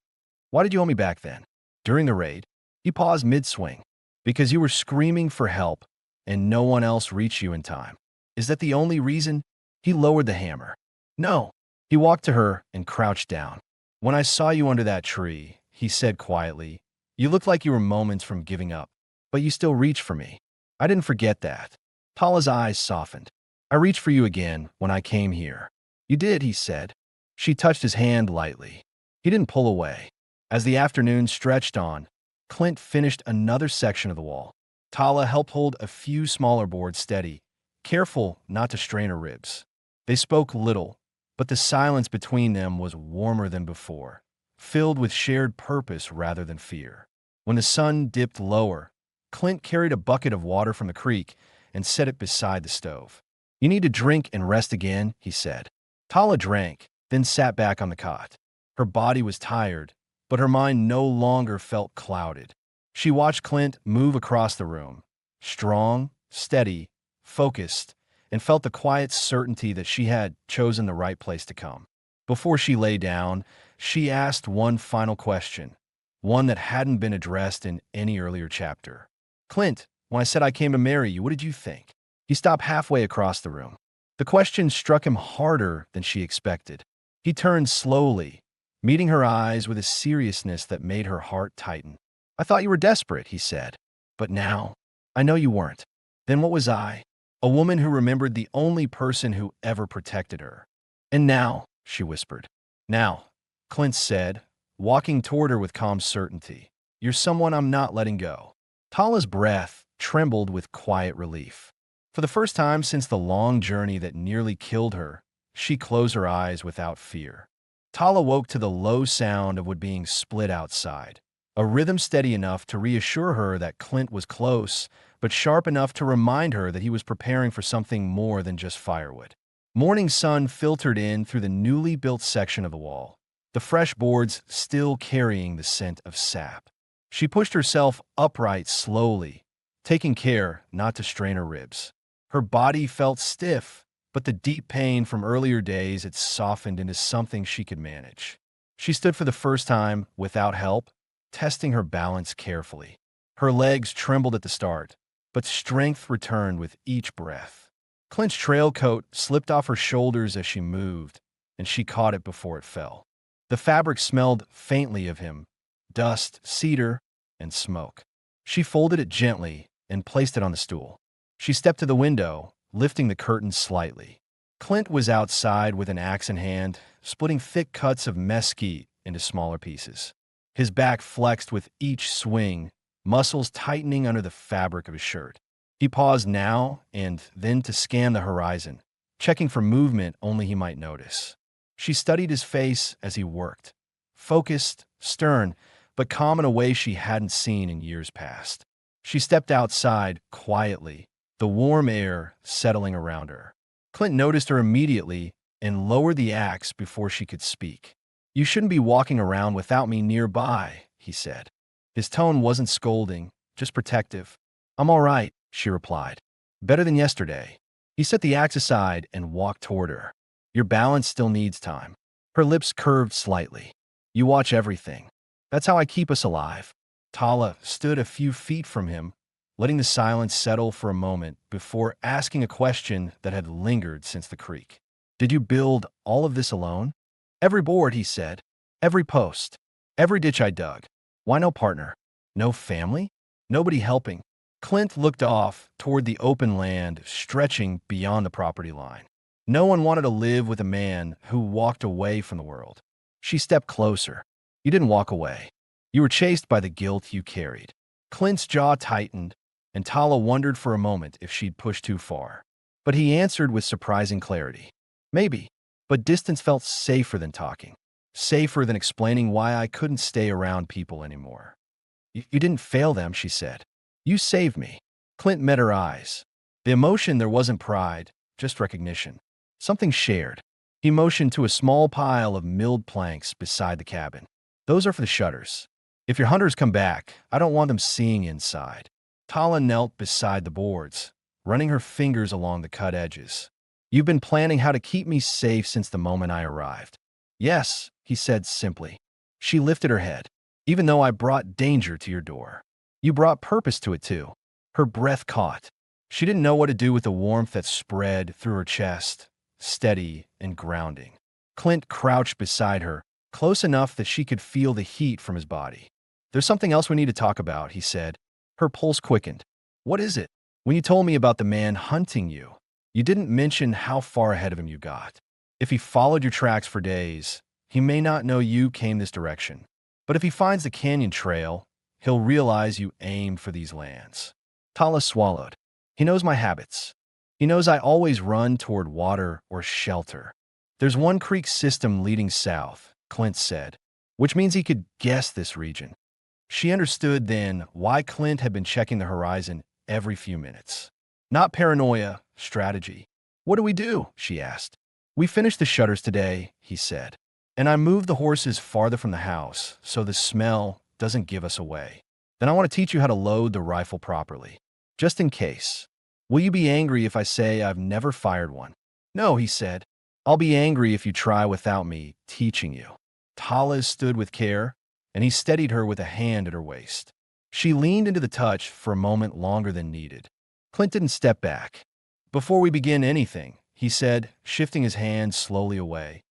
Speaker 2: why did you owe me back then? During the raid, he paused mid-swing. Because you were screaming for help and no one else reached you in time. Is that the only reason? He lowered the hammer. No. He walked to her and crouched down. When I saw you under that tree, he said quietly, you looked like you were moments from giving up, but you still reached for me. I didn't forget that. Tala's eyes softened. I reached for you again when I came here. You did, he said. She touched his hand lightly. He didn't pull away. As the afternoon stretched on, Clint finished another section of the wall. Tala helped hold a few smaller boards steady, careful not to strain her ribs. They spoke little, but the silence between them was warmer than before, filled with shared purpose rather than fear. When the sun dipped lower, Clint carried a bucket of water from the creek and set it beside the stove. You need to drink and rest again, he said. Tala drank, then sat back on the cot. Her body was tired, but her mind no longer felt clouded. She watched Clint move across the room, strong, steady, focused, and felt the quiet certainty that she had chosen the right place to come. Before she lay down, she asked one final question, one that hadn't been addressed in any earlier chapter. Clint, when I said I came to marry you, what did you think? He stopped halfway across the room. The question struck him harder than she expected. He turned slowly, meeting her eyes with a seriousness that made her heart tighten. I thought you were desperate, he said. But now, I know you weren't. Then what was I? A woman who remembered the only person who ever protected her. And now, she whispered. Now, Clint said, walking toward her with calm certainty. You're someone I'm not letting go. Tala's breath trembled with quiet relief. For the first time since the long journey that nearly killed her, she closed her eyes without fear. Tala woke to the low sound of wood being split outside, a rhythm steady enough to reassure her that Clint was close, but sharp enough to remind her that he was preparing for something more than just firewood. Morning sun filtered in through the newly built section of the wall, the fresh boards still carrying the scent of sap. She pushed herself upright slowly, taking care not to strain her ribs. Her body felt stiff, but the deep pain from earlier days had softened into something she could manage. She stood for the first time without help, testing her balance carefully. Her legs trembled at the start, but strength returned with each breath. Clint's trail coat slipped off her shoulders as she moved, and she caught it before it fell. The fabric smelled faintly of him, dust, cedar, and smoke. She folded it gently and placed it on the stool. She stepped to the window, lifting the curtains slightly. Clint was outside with an axe in hand, splitting thick cuts of mesquite into smaller pieces. His back flexed with each swing, muscles tightening under the fabric of his shirt. He paused now and then to scan the horizon, checking for movement only he might notice. She studied his face as he worked, focused, stern, but calm in a way she hadn't seen in years past. She stepped outside quietly, the warm air settling around her. Clint noticed her immediately and lowered the axe before she could speak. "You shouldn't be walking around without me nearby," he said. His tone wasn't scolding, just protective. "I'm all right," she replied. "Better than yesterday." He set the axe aside and walked toward her. "Your balance still needs time." Her lips curved slightly. "You watch everything. That's how I keep us alive." Tala stood a few feet from him, letting the silence settle for a moment before asking a question that had lingered since the creek. "Did you build all of this alone?" "Every board," he said. "Every post. Every ditch I dug. Why no partner? No family? Nobody helping?" Clint looked off toward the open land stretching beyond the property line. No one wanted to live with a man who walked away from the world. She stepped closer. "You didn't walk away. You were chased by the guilt you carried." Clint's jaw tightened, and Tala wondered for a moment if she'd pushed too far. But he answered with surprising clarity. "Maybe, but distance felt safer than talking. Safer than explaining why I couldn't stay around people anymore." You didn't fail them," she said. "You saved me." Clint met her eyes. The emotion there wasn't pride, just recognition. Something shared. He motioned to a small pile of milled planks beside the cabin. "Those are for the shutters. If your hunters come back, I don't want them seeing inside." Tala knelt beside the boards, running her fingers along the cut edges. "You've been planning how to keep me safe since the moment I arrived." "Yes," he said simply. She lifted her head. "Even though I brought danger to your door, you brought purpose to it too." Her breath caught. She didn't know what to do with the warmth that spread through her chest, steady and grounding. Clint crouched beside her, close enough that she could feel the heat from his body. "There's something else we need to talk about," he said. Her pulse quickened. "What is it?" "When you told me about the man hunting you, you didn't mention how far ahead of him you got. If he followed your tracks for days, he may not know you came this direction. But if he finds the canyon trail, he'll realize you aimed for these lands." Tala swallowed. "He knows my habits. He knows I always run toward water or shelter." "There's one creek system leading south," Clint said, which means he could guess this region. She understood then why Clint had been checking the horizon every few minutes. Not paranoia, strategy. "What do we do?" she asked. "We finished the shutters today," he said. "And I moved the horses farther from the house so the smell doesn't give us away. Then I want to teach you how to load the rifle properly. Just in case. Will you be angry if I say I've never fired one?" "No," he said. "I'll be angry if you try without me teaching you." Tala stood with care, and he steadied her with a hand at her waist. She leaned into the touch for a moment longer than needed. Clint didn't step back. "Before we begin anything," he said, shifting his hand slowly away,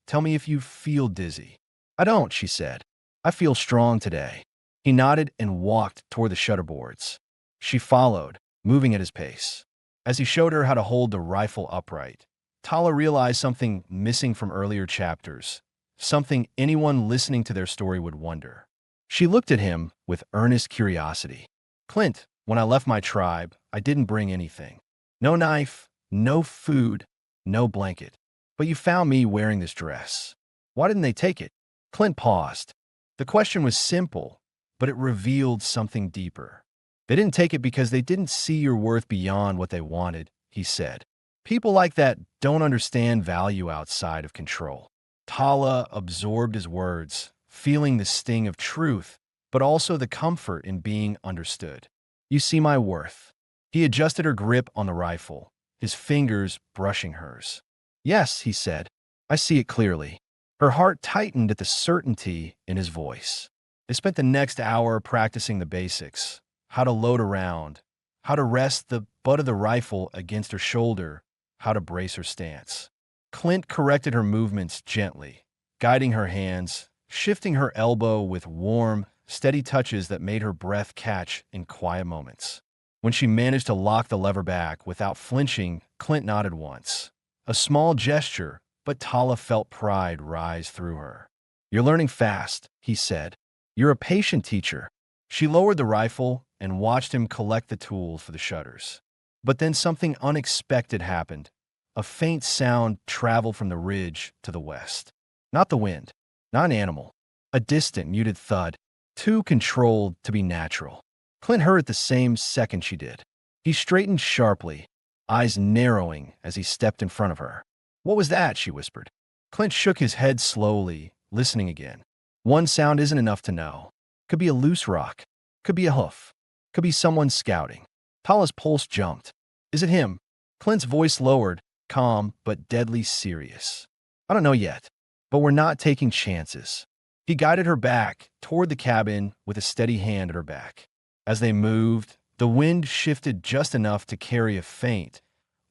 Speaker 2: "tell me if you feel dizzy." "I don't," she said. "I feel strong today." He nodded and walked toward the shutterboards. She followed, moving at his pace. As he showed her how to hold the rifle upright, Tala realized something missing from earlier chapters, something anyone listening to their story would wonder. She looked at him with earnest curiosity. "Clint, when I left my tribe, I didn't bring anything. No knife, no food, no blanket. But you found me wearing this dress. Why didn't they take it? Clint paused. The question was simple, but it revealed something deeper. They didn't take it because they didn't see your worth beyond what they wanted, he said. People like that don't understand value outside of control. Tala absorbed his words, feeling the sting of truth, but also the comfort in being understood. You see my worth. He adjusted her grip on the rifle, his fingers brushing hers. Yes, he said, I see it clearly. Her heart tightened at the certainty in his voice. They spent the next hour practicing the basics: how to load a round, how to rest the butt of the rifle against her shoulder, how to brace her stance. Clint corrected her movements gently, guiding her hands, shifting her elbow with warm, steady touches that made her breath catch in quiet moments. When she managed to lock the lever back without flinching, Clint nodded once. A small gesture, but Tala felt pride rise through her. You're learning fast, he said. You're a patient teacher. She lowered the rifle and watched him collect the tools for the shutters. But then something unexpected happened. A faint sound traveled from the ridge to the west. Not the wind, not an animal. A distant, muted thud, too controlled to be natural. Clint heard it the same second she did. He straightened sharply, eyes narrowing as he stepped in front of her. What was that? She whispered. Clint shook his head slowly, listening again. One sound isn't enough to know. Could be a loose rock. Could be a hoof. Could be someone scouting. Tala's pulse jumped. Is it him? Clint's voice lowered, calm but deadly serious. I don't know yet, but we're not taking chances. He guided her back toward the cabin with a steady hand at her back. As they moved, the wind shifted just enough to carry a faint,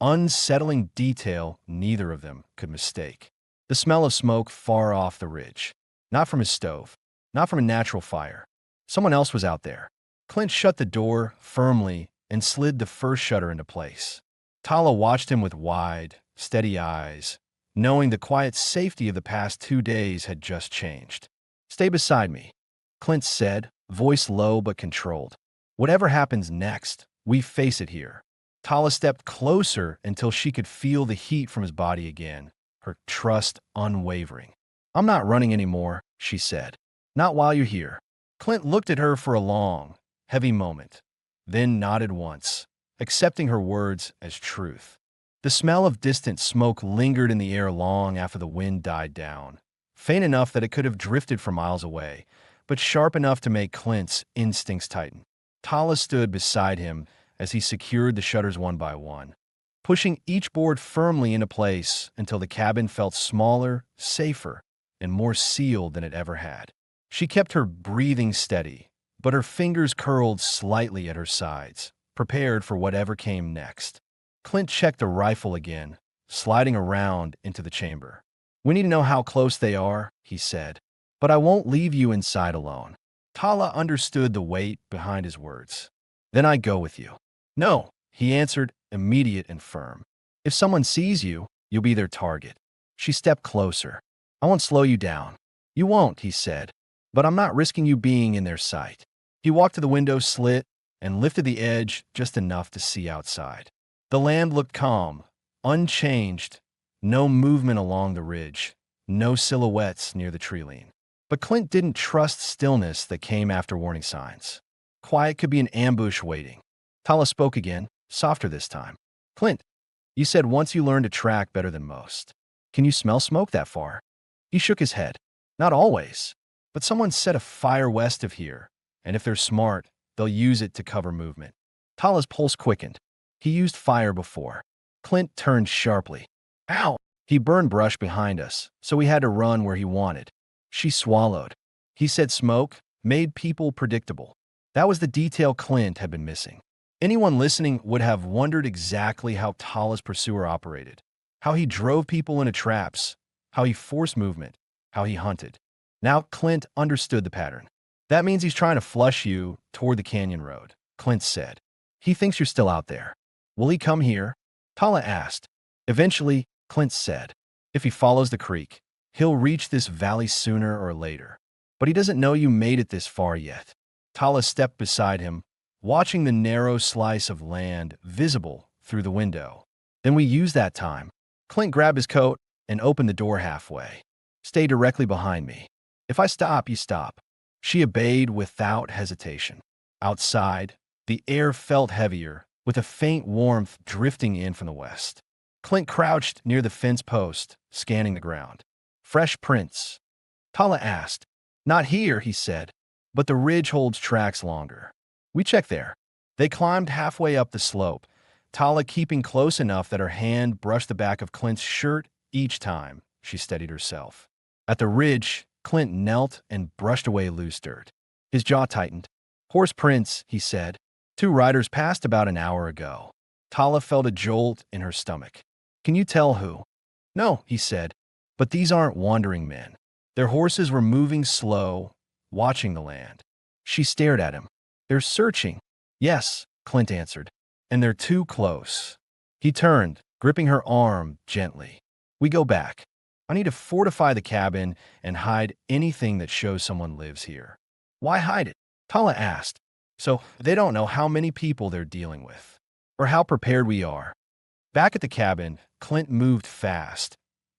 Speaker 2: unsettling detail neither of them could mistake. The smell of smoke far off the ridge. Not from his stove, not from a natural fire. Someone else was out there. Clint shut the door firmly and slid the first shutter into place. Tala watched him with wide, steady eyes, knowing the quiet safety of the past 2 days had just changed. Stay beside me, Clint said, voice low but controlled. Whatever happens next, we face it here. Tala stepped closer until she could feel the heat from his body again, her trust unwavering. I'm not running anymore, she said. Not while you're here. Clint looked at her for a long, heavy moment, then nodded once, accepting her words as truth. The smell of distant smoke lingered in the air long after the wind died down, faint enough that it could have drifted for miles away, but sharp enough to make Clint's instincts tighten. Tala stood beside him as he secured the shutters one by one, pushing each board firmly into place until the cabin felt smaller, safer, and more sealed than it ever had. She kept her breathing steady, but her fingers curled slightly at her sides, prepared for whatever came next. Clint checked the rifle again, sliding around into the chamber. We need to know how close they are, he said, but I won't leave you inside alone. Tala understood the weight behind his words. Then I go with you. No, he answered, immediate and firm. If someone sees you, you'll be their target. She stepped closer. I won't slow you down. You won't, he said, but I'm not risking you being in their sight. He walked to the window slit and lifted the edge just enough to see outside. The land looked calm, unchanged, no movement along the ridge, no silhouettes near the tree line. But Clint didn't trust stillness that came after warning signs. Quiet could be an ambush waiting. Tala spoke again, softer this time. Clint, you said once you learned to track better than most. Can you smell smoke that far? He shook his head. Not always, but someone set a fire west of here, and if they're smart, they'll use it to cover movement. Tala's pulse quickened. He used fire before. Clint turned sharply. Ow! He burned brush behind us, so we had to run where he wanted. She swallowed. He said smoke made people predictable. That was the detail Clint had been missing. Anyone listening would have wondered exactly how Tala's pursuer operated, how he drove people into traps, how he forced movement, how he hunted. Now Clint understood the pattern. That means he's trying to flush you toward the canyon road, Clint said. He thinks you're still out there. Will he come here? Tala asked. Eventually, Clint said. If he follows the creek, he'll reach this valley sooner or later. But he doesn't know you made it this far yet. Tala stepped beside him, watching the narrow slice of land visible through the window. Then we use that time. Clint grabbed his coat and opened the door halfway. Stay directly behind me. If I stop, you stop." She obeyed without hesitation. Outside, the air felt heavier, with a faint warmth drifting in from the west. Clint crouched near the fence post, scanning the ground. "Fresh prints?" Tala asked. "Not here," he said, "but the ridge holds tracks longer." "We check there." They climbed halfway up the slope, Tala keeping close enough that her hand brushed the back of Clint's shirt each time she steadied herself. At the ridge, Clint knelt and brushed away loose dirt. His jaw tightened. "Horse prints," he said. "Two riders passed about an hour ago." Tala felt a jolt in her stomach. "Can you tell who?" "No," he said, "but these aren't wandering men. Their horses were moving slow, watching the land." She stared at him. "They're searching." "Yes," Clint answered, "and they're too close." He turned, gripping her arm gently. "We go back. I need to fortify the cabin and hide anything that shows someone lives here." "Why hide it?" Tala asked. "So they don't know how many people they're dealing with, or how prepared we are." Back at the cabin, Clint moved fast,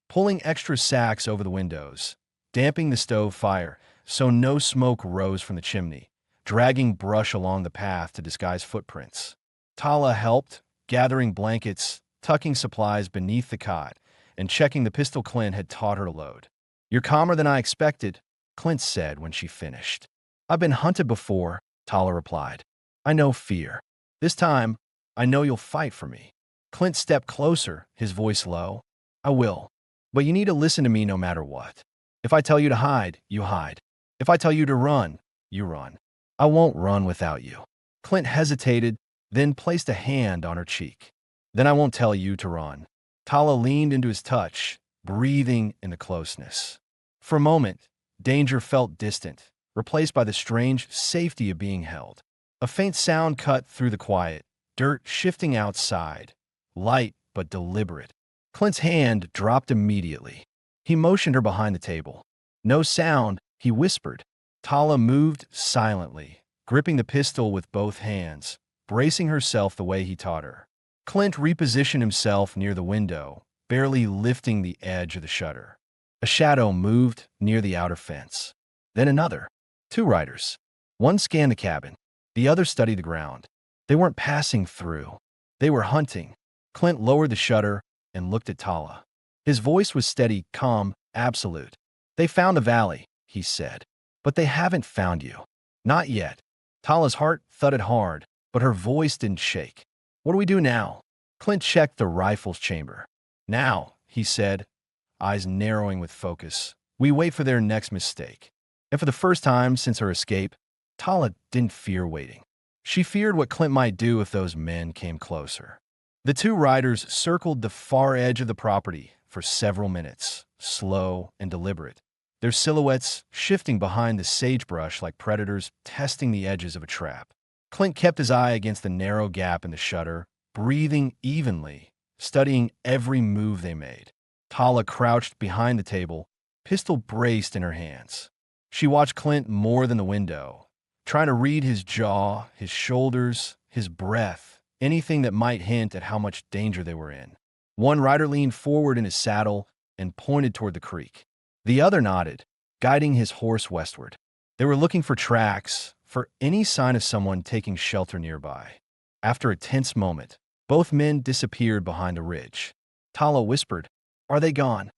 Speaker 2: pulling extra sacks over the windows, damping the stove fire so no smoke rose from the chimney, dragging brush along the path to disguise footprints. Tala helped, gathering blankets, tucking supplies beneath the cot, and checking the pistol Clint had taught her to load. "You're calmer than I expected," Clint said when she finished. "I've been hunted before," Tala replied. "I know fear. This time, I know you'll fight for me." Clint stepped closer, his voice low. "I will. But you need to listen to me no matter what. If I tell you to hide, you hide. If I tell you to run, you run. I won't run without you." Clint hesitated, then placed a hand on her cheek. "Then I won't tell you to run." Tala leaned into his touch, breathing in the closeness. For a moment, danger felt distant, replaced by the strange safety of being held. A faint sound cut through the quiet, dirt shifting outside, light but deliberate. Clint's hand dropped immediately. He motioned her behind the table. "No sound," he whispered. Tala moved silently, gripping the pistol with both hands, bracing herself the way he taught her. Clint repositioned himself near the window, barely lifting the edge of the shutter. A shadow moved near the outer fence. Then another. Two riders. One scanned the cabin. The other studied the ground. They weren't passing through. They were hunting. Clint lowered the shutter and looked at Tala. His voice was steady, calm, absolute. "They found the valley," he said. "But they haven't found you. Not yet." Tala's heart thudded hard, but her voice didn't shake. "What do we do now?" Clint checked the rifle's chamber. "Now," he said, eyes narrowing with focus, "we wait for their next mistake." And for the first time since her escape, Tala didn't fear waiting. She feared what Clint might do if those men came closer. The two riders circled the far edge of the property for several minutes, slow and deliberate, their silhouettes shifting behind the sagebrush like predators testing the edges of a trap. Clint kept his eye against the narrow gap in the shutter, breathing evenly, studying every move they made. Tala crouched behind the table, pistol braced in her hands. She watched Clint more than the window, trying to read his jaw, his shoulders, his breath, anything that might hint at how much danger they were in. One rider leaned forward in his saddle and pointed toward the creek. The other nodded, guiding his horse westward. They were looking for tracks, for any sign of someone taking shelter nearby. After a tense moment, both men disappeared behind a ridge. Tala whispered, "Are they gone?"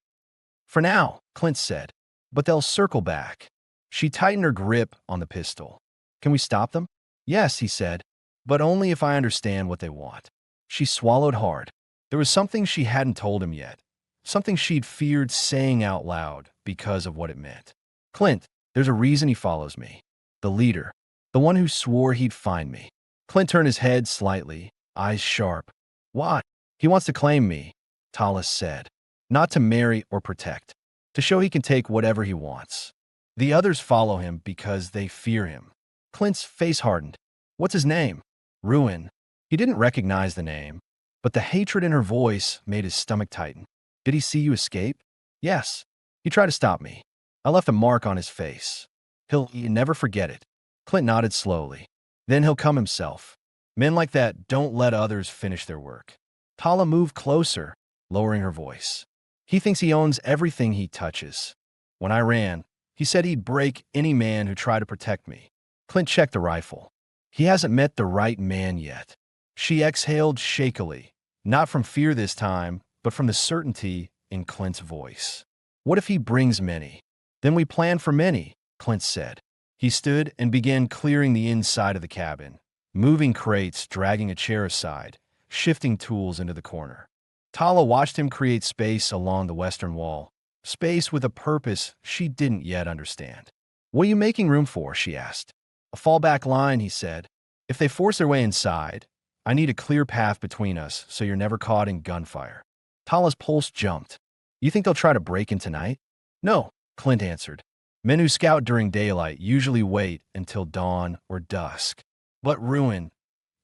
Speaker 2: "For now," Clint said, "but they'll circle back." She tightened her grip on the pistol. "Can we stop them?" "Yes," he said, "but only if I understand what they want." She swallowed hard. There was something she hadn't told him yet, something she'd feared saying out loud because of what it meant. "Clint, there's a reason he follows me. The leader. The one who swore he'd find me." Clint turned his head slightly, eyes sharp. "Why?" "He wants to claim me," Talis said. "Not to marry or protect. To show he can take whatever he wants. The others follow him because they fear him." Clint's face hardened. "What's his name?" "Ruin." He didn't recognize the name, but the hatred in her voice made his stomach tighten. "Did he see you escape?" "Yes. He tried to stop me. I left a mark on his face. He'll never forget it." Clint nodded slowly. "Then he'll come himself. Men like that don't let others finish their work." Tala moved closer, lowering her voice. "He thinks he owns everything he touches. When I ran, he said he'd break any man who tried to protect me. Clint checked the rifle. He hasn't met the right man yet. She exhaled shakily, not from fear this time, but from the certainty in Clint's voice. What if he brings many? Then we plan for many, Clint said. He stood and began clearing the inside of the cabin, moving crates, dragging a chair aside, shifting tools into the corner. Tala watched him create space along the western wall, space with a purpose she didn't yet understand. What are you making room for? She asked. A fallback line, he said. If they force their way inside, I need a clear path between us so you're never caught in gunfire. Tala's pulse jumped. You think they'll try to break in tonight? No, Clint answered. Men who scout during daylight usually wait until dawn or dusk. But Ruin,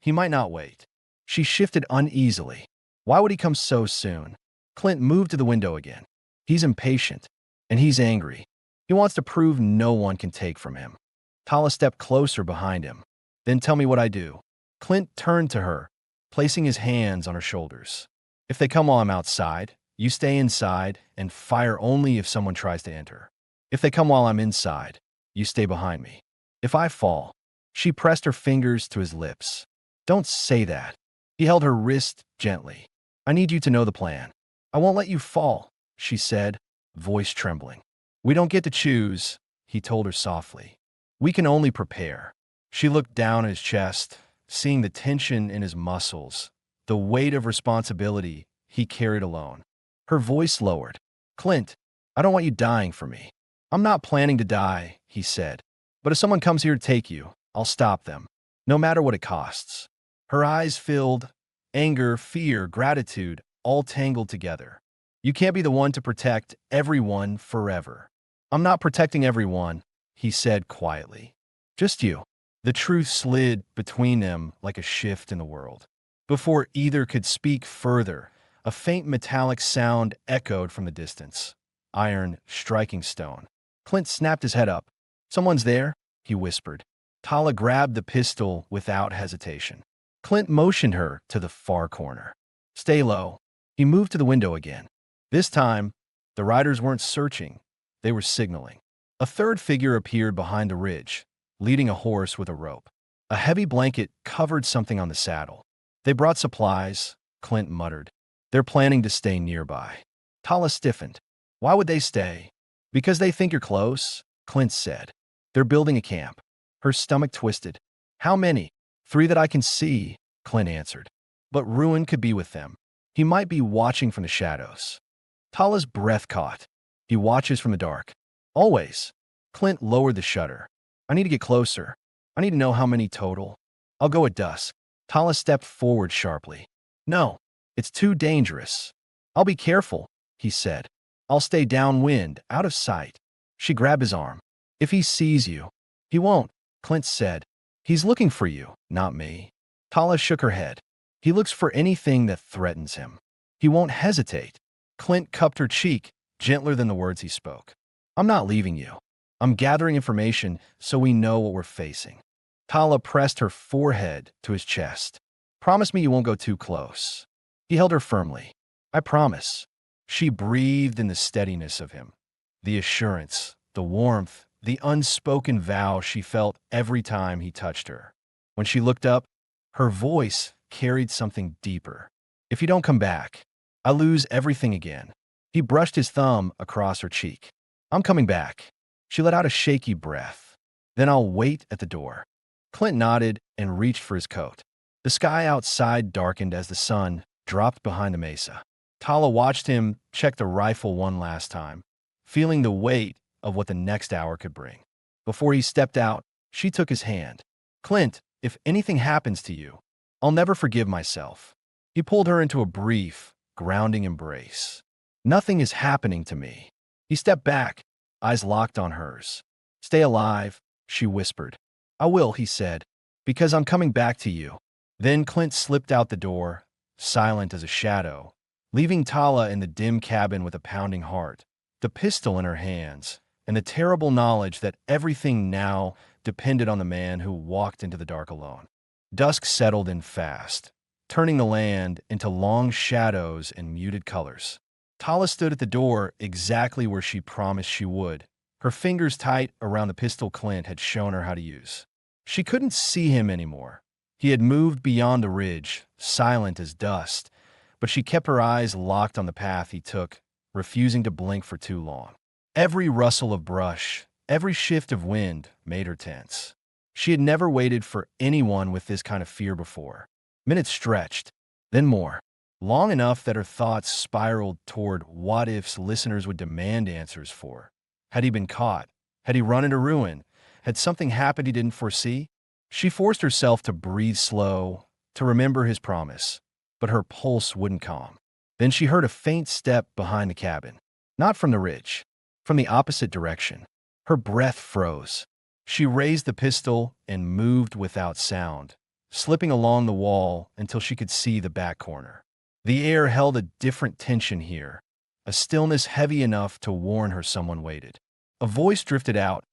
Speaker 2: he might not wait. She shifted uneasily. Why would he come so soon? Clint moved to the window again. He's impatient, and he's angry. He wants to prove no one can take from him. Tala stepped closer behind him. Then tell me what I do. Clint turned to her, placing his hands on her shoulders. If they come while I'm outside, you stay inside and fire only if someone tries to enter. If they come while I'm inside, you stay behind me. If I fall, she pressed her fingers to his lips. Don't say that. He held her wrist gently. I need you to know the plan. I won't let you fall, she said, voice trembling. We don't get to choose, he told her softly. We can only prepare. She looked down at his chest, seeing the tension in his muscles, the weight of responsibility he carried alone. Her voice lowered. Clint, I don't want you dying for me. I'm not planning to die, he said. But if someone comes here to take you, I'll stop them, no matter what it costs. Her eyes filled, anger, fear, gratitude, all tangled together. You can't be the one to protect everyone forever. I'm not protecting everyone, he said quietly. Just you. The truth slid between them like a shift in the world. Before either could speak further, a faint metallic sound echoed from the distance. Iron striking stone. Clint snapped his head up. Someone's there, he whispered. Tala grabbed the pistol without hesitation. Clint motioned her to the far corner. Stay low. He moved to the window again. This time, the riders weren't searching. They were signaling. A third figure appeared behind the ridge, leading a horse with a rope. A heavy blanket covered something on the saddle. They brought supplies, Clint muttered. They're planning to stay nearby. Tala stiffened. Why would they stay? Because they think you're close, Clint said. They're building a camp. Her stomach twisted. How many? 3 that I can see, Clint answered. But Ruin could be with them. He might be watching from the shadows. Tala's breath caught. He watches from the dark. Always. Clint lowered the shutter. I need to get closer. I need to know how many total. I'll go at dusk. Tala stepped forward sharply. No, it's too dangerous. I'll be careful, he said. I'll stay downwind, out of sight. She grabbed his arm. If he sees you. He won't, Clint said. He's looking for you, not me. Tala shook her head. He looks for anything that threatens him. He won't hesitate. Clint cupped her cheek, gentler than the words he spoke. I'm not leaving you. I'm gathering information so we know what we're facing. Tala pressed her forehead to his chest. Promise me you won't go too close. He held her firmly. I promise. She breathed in the steadiness of him, the assurance, the warmth, the unspoken vow she felt every time he touched her. When she looked up, her voice carried something deeper. If you don't come back, I lose everything again. He brushed his thumb across her cheek. I'm coming back. She let out a shaky breath. Then I'll wait at the door. Clint nodded and reached for his coat. The sky outside darkened as the sun dropped behind the mesa. Tala watched him check the rifle one last time, feeling the weight of what the next hour could bring. Before he stepped out, she took his hand. Clint, if anything happens to you, I'll never forgive myself. He pulled her into a brief, grounding embrace. Nothing is happening to me. He stepped back, eyes locked on hers. Stay alive, she whispered. I will, he said, because I'm coming back to you. Then Clint slipped out the door, silent as a shadow, leaving Tala in the dim cabin with a pounding heart, the pistol in her hands, and the terrible knowledge that everything now depended on the man who walked into the dark alone. Dusk settled in fast, turning the land into long shadows and muted colors. Tala stood at the door exactly where she promised she would, her fingers tight around the pistol Clint had shown her how to use. She couldn't see him anymore. He had moved beyond the ridge, silent as dust, but she kept her eyes locked on the path he took, refusing to blink for too long. Every rustle of brush, every shift of wind made her tense. She had never waited for anyone with this kind of fear before. Minutes stretched, then more, long enough that her thoughts spiraled toward what-ifs listeners would demand answers for. Had he been caught? Had he run into ruin? Had something happened he didn't foresee? She forced herself to breathe slow, to remember his promise, but her pulse wouldn't calm. Then she heard a faint step behind the cabin, not from the ridge, from the opposite direction. Her breath froze. She raised the pistol and moved without sound, slipping along the wall until she could see the back corner. The air held a different tension here, a stillness heavy enough to warn her someone waited. A voice drifted out,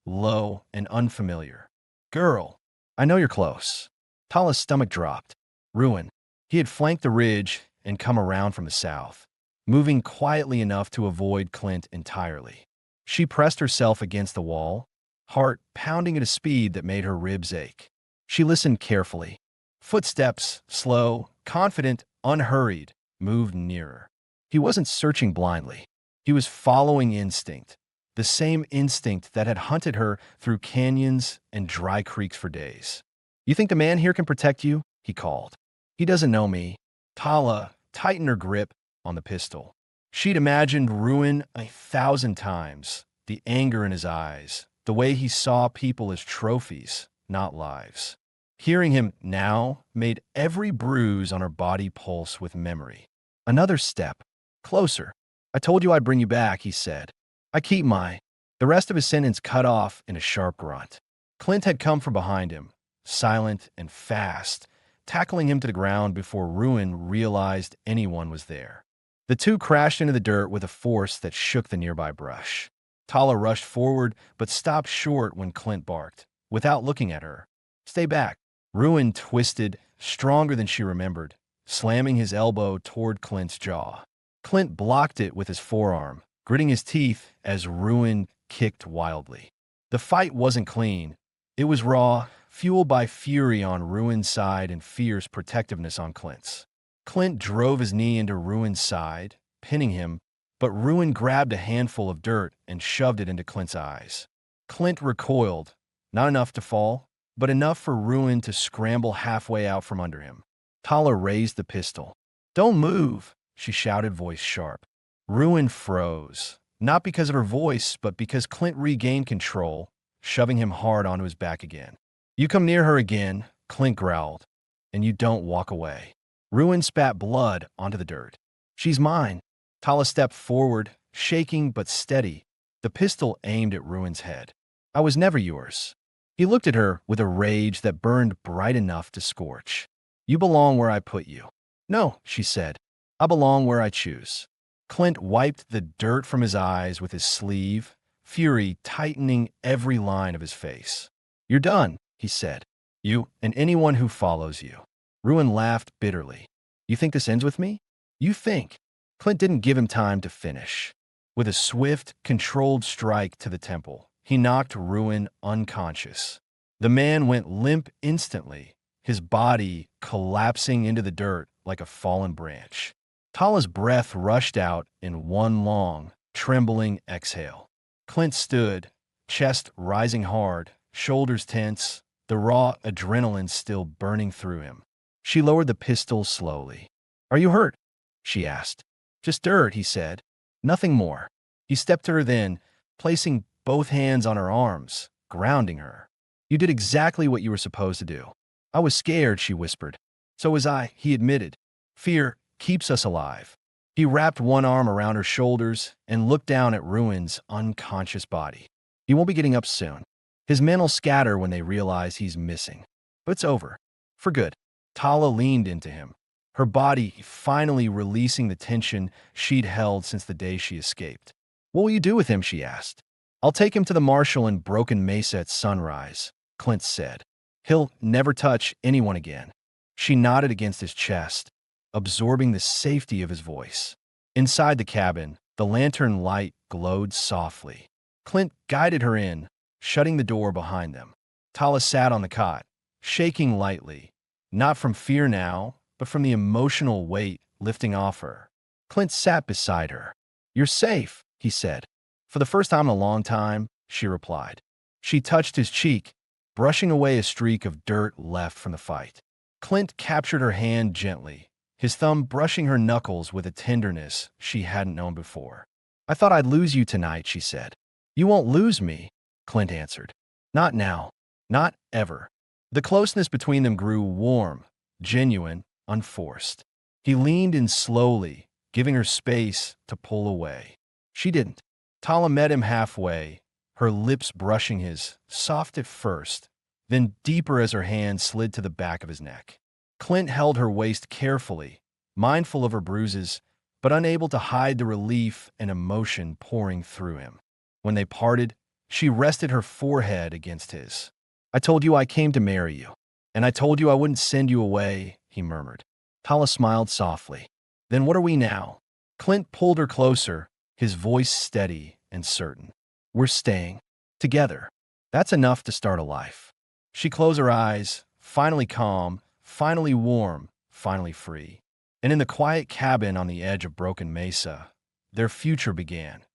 Speaker 2: low and unfamiliar. "Girl, I know you're close." Tala's stomach dropped. Ruin. He had flanked the ridge and come around from the south, moving quietly enough to avoid Clint entirely. She pressed herself against the wall, heart pounding at a speed that made her ribs ache. She listened carefully. Footsteps, slow, confident, unhurried, moved nearer. He wasn't searching blindly. He was following instinct, the same instinct that had hunted her through canyons and dry creeks for days. "You think the man here can protect you?" he called. "He doesn't know me." Tala tightened her grip on the pistol. She'd imagined ruin 1,000 times, the anger in his eyes, the way he saw people as trophies, not lives. Hearing him now made every bruise on her body pulse with memory. Another step. Closer. "I told you I'd bring you back," he said. "I keep my—" The rest of his sentence cut off in a sharp grunt. Clint had come from behind him, silent and fast, tackling him to the ground before Ruin realized anyone was there. The two crashed into the dirt with a force that shook the nearby brush. Tala rushed forward, but stopped short when Clint barked, without looking at her. "Stay back." Ruin twisted, stronger than she remembered, slamming his elbow toward Clint's jaw. Clint blocked it with his forearm, gritting his teeth as Ruin kicked wildly. The fight wasn't clean. It was raw, fueled by fury on Ruin's side and fierce protectiveness on Clint's. Clint drove his knee into Ruin's side, pinning him, but Ruin grabbed a handful of dirt and shoved it into Clint's eyes. Clint recoiled, not enough to fall, but enough for Ruin to scramble halfway out from under him. Tala raised the pistol. "Don't move," she shouted, voice sharp. Ruin froze, not because of her voice, but because Clint regained control, shoving him hard onto his back again. "You come near her again," Clint growled, "and you don't walk away." Ruin spat blood onto the dirt. "She's mine." Tala stepped forward, shaking but steady, the pistol aimed at Ruin's head. "I was never yours." He looked at her with a rage that burned bright enough to scorch. "You belong where I put you." "No," she said. "I belong where I choose." Clint wiped the dirt from his eyes with his sleeve, fury tightening every line of his face. "You're done," he said. "You and anyone who follows you." Ruin laughed bitterly. "You think this ends with me?" "You think." Clint didn't give him time to finish. With a swift, controlled strike to the temple, he knocked Ruin unconscious. The man went limp instantly, his body collapsing into the dirt like a fallen branch. Tala's breath rushed out in one long, trembling exhale. Clint stood, chest rising hard, shoulders tense, the raw adrenaline still burning through him. She lowered the pistol slowly. "Are you hurt?" she asked. "Just dirt," he said. "Nothing more." He stepped to her then, placing both hands on her arms, grounding her. "You did exactly what you were supposed to do." "I was scared," she whispered. "So was I," he admitted. "Fear keeps us alive." He wrapped one arm around her shoulders and looked down at Ruin's unconscious body. "He won't be getting up soon." His men will scatter when they realize he's missing. But it's over. For good. Tala leaned into him, her body finally releasing the tension she'd held since the day she escaped. "What will you do with him?" she asked. "I'll take him to the marshal in Broken Mesa at sunrise," Clint said. "He'll never touch anyone again." She nodded against his chest, absorbing the safety of his voice. Inside the cabin, the lantern light glowed softly. Clint guided her in, shutting the door behind them. Tala sat on the cot, shaking lightly, not from fear now, but from the emotional weight lifting off her. Clint sat beside her. "You're safe," he said. "For the first time in a long time," she replied. She touched his cheek, brushing away a streak of dirt left from the fight. Clint captured her hand gently, his thumb brushing her knuckles with a tenderness she hadn't known before. "I thought I'd lose you tonight," she said. "You won't lose me," Clint answered. "Not now. Not ever." The closeness between them grew warm, genuine, unforced. He leaned in slowly, giving her space to pull away. She didn't. Tala met him halfway, her lips brushing his, soft at first, then deeper as her hand slid to the back of his neck. Clint held her waist carefully, mindful of her bruises, but unable to hide the relief and emotion pouring through him. When they parted, she rested her forehead against his. "I told you I came to marry you, and I told you I wouldn't send you away," he murmured. Tala smiled softly. "Then what are we now?" Clint pulled her closer, his voice steady and certain. "We're staying. Together. That's enough to start a life." She closed her eyes, finally calm, finally warm, finally free. And in the quiet cabin on the edge of Broken Mesa, their future began.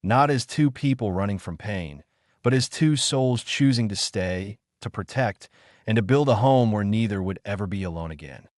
Speaker 2: Not as two people running from pain, but as two souls choosing to stay, to protect, and to build a home where neither would ever be alone again.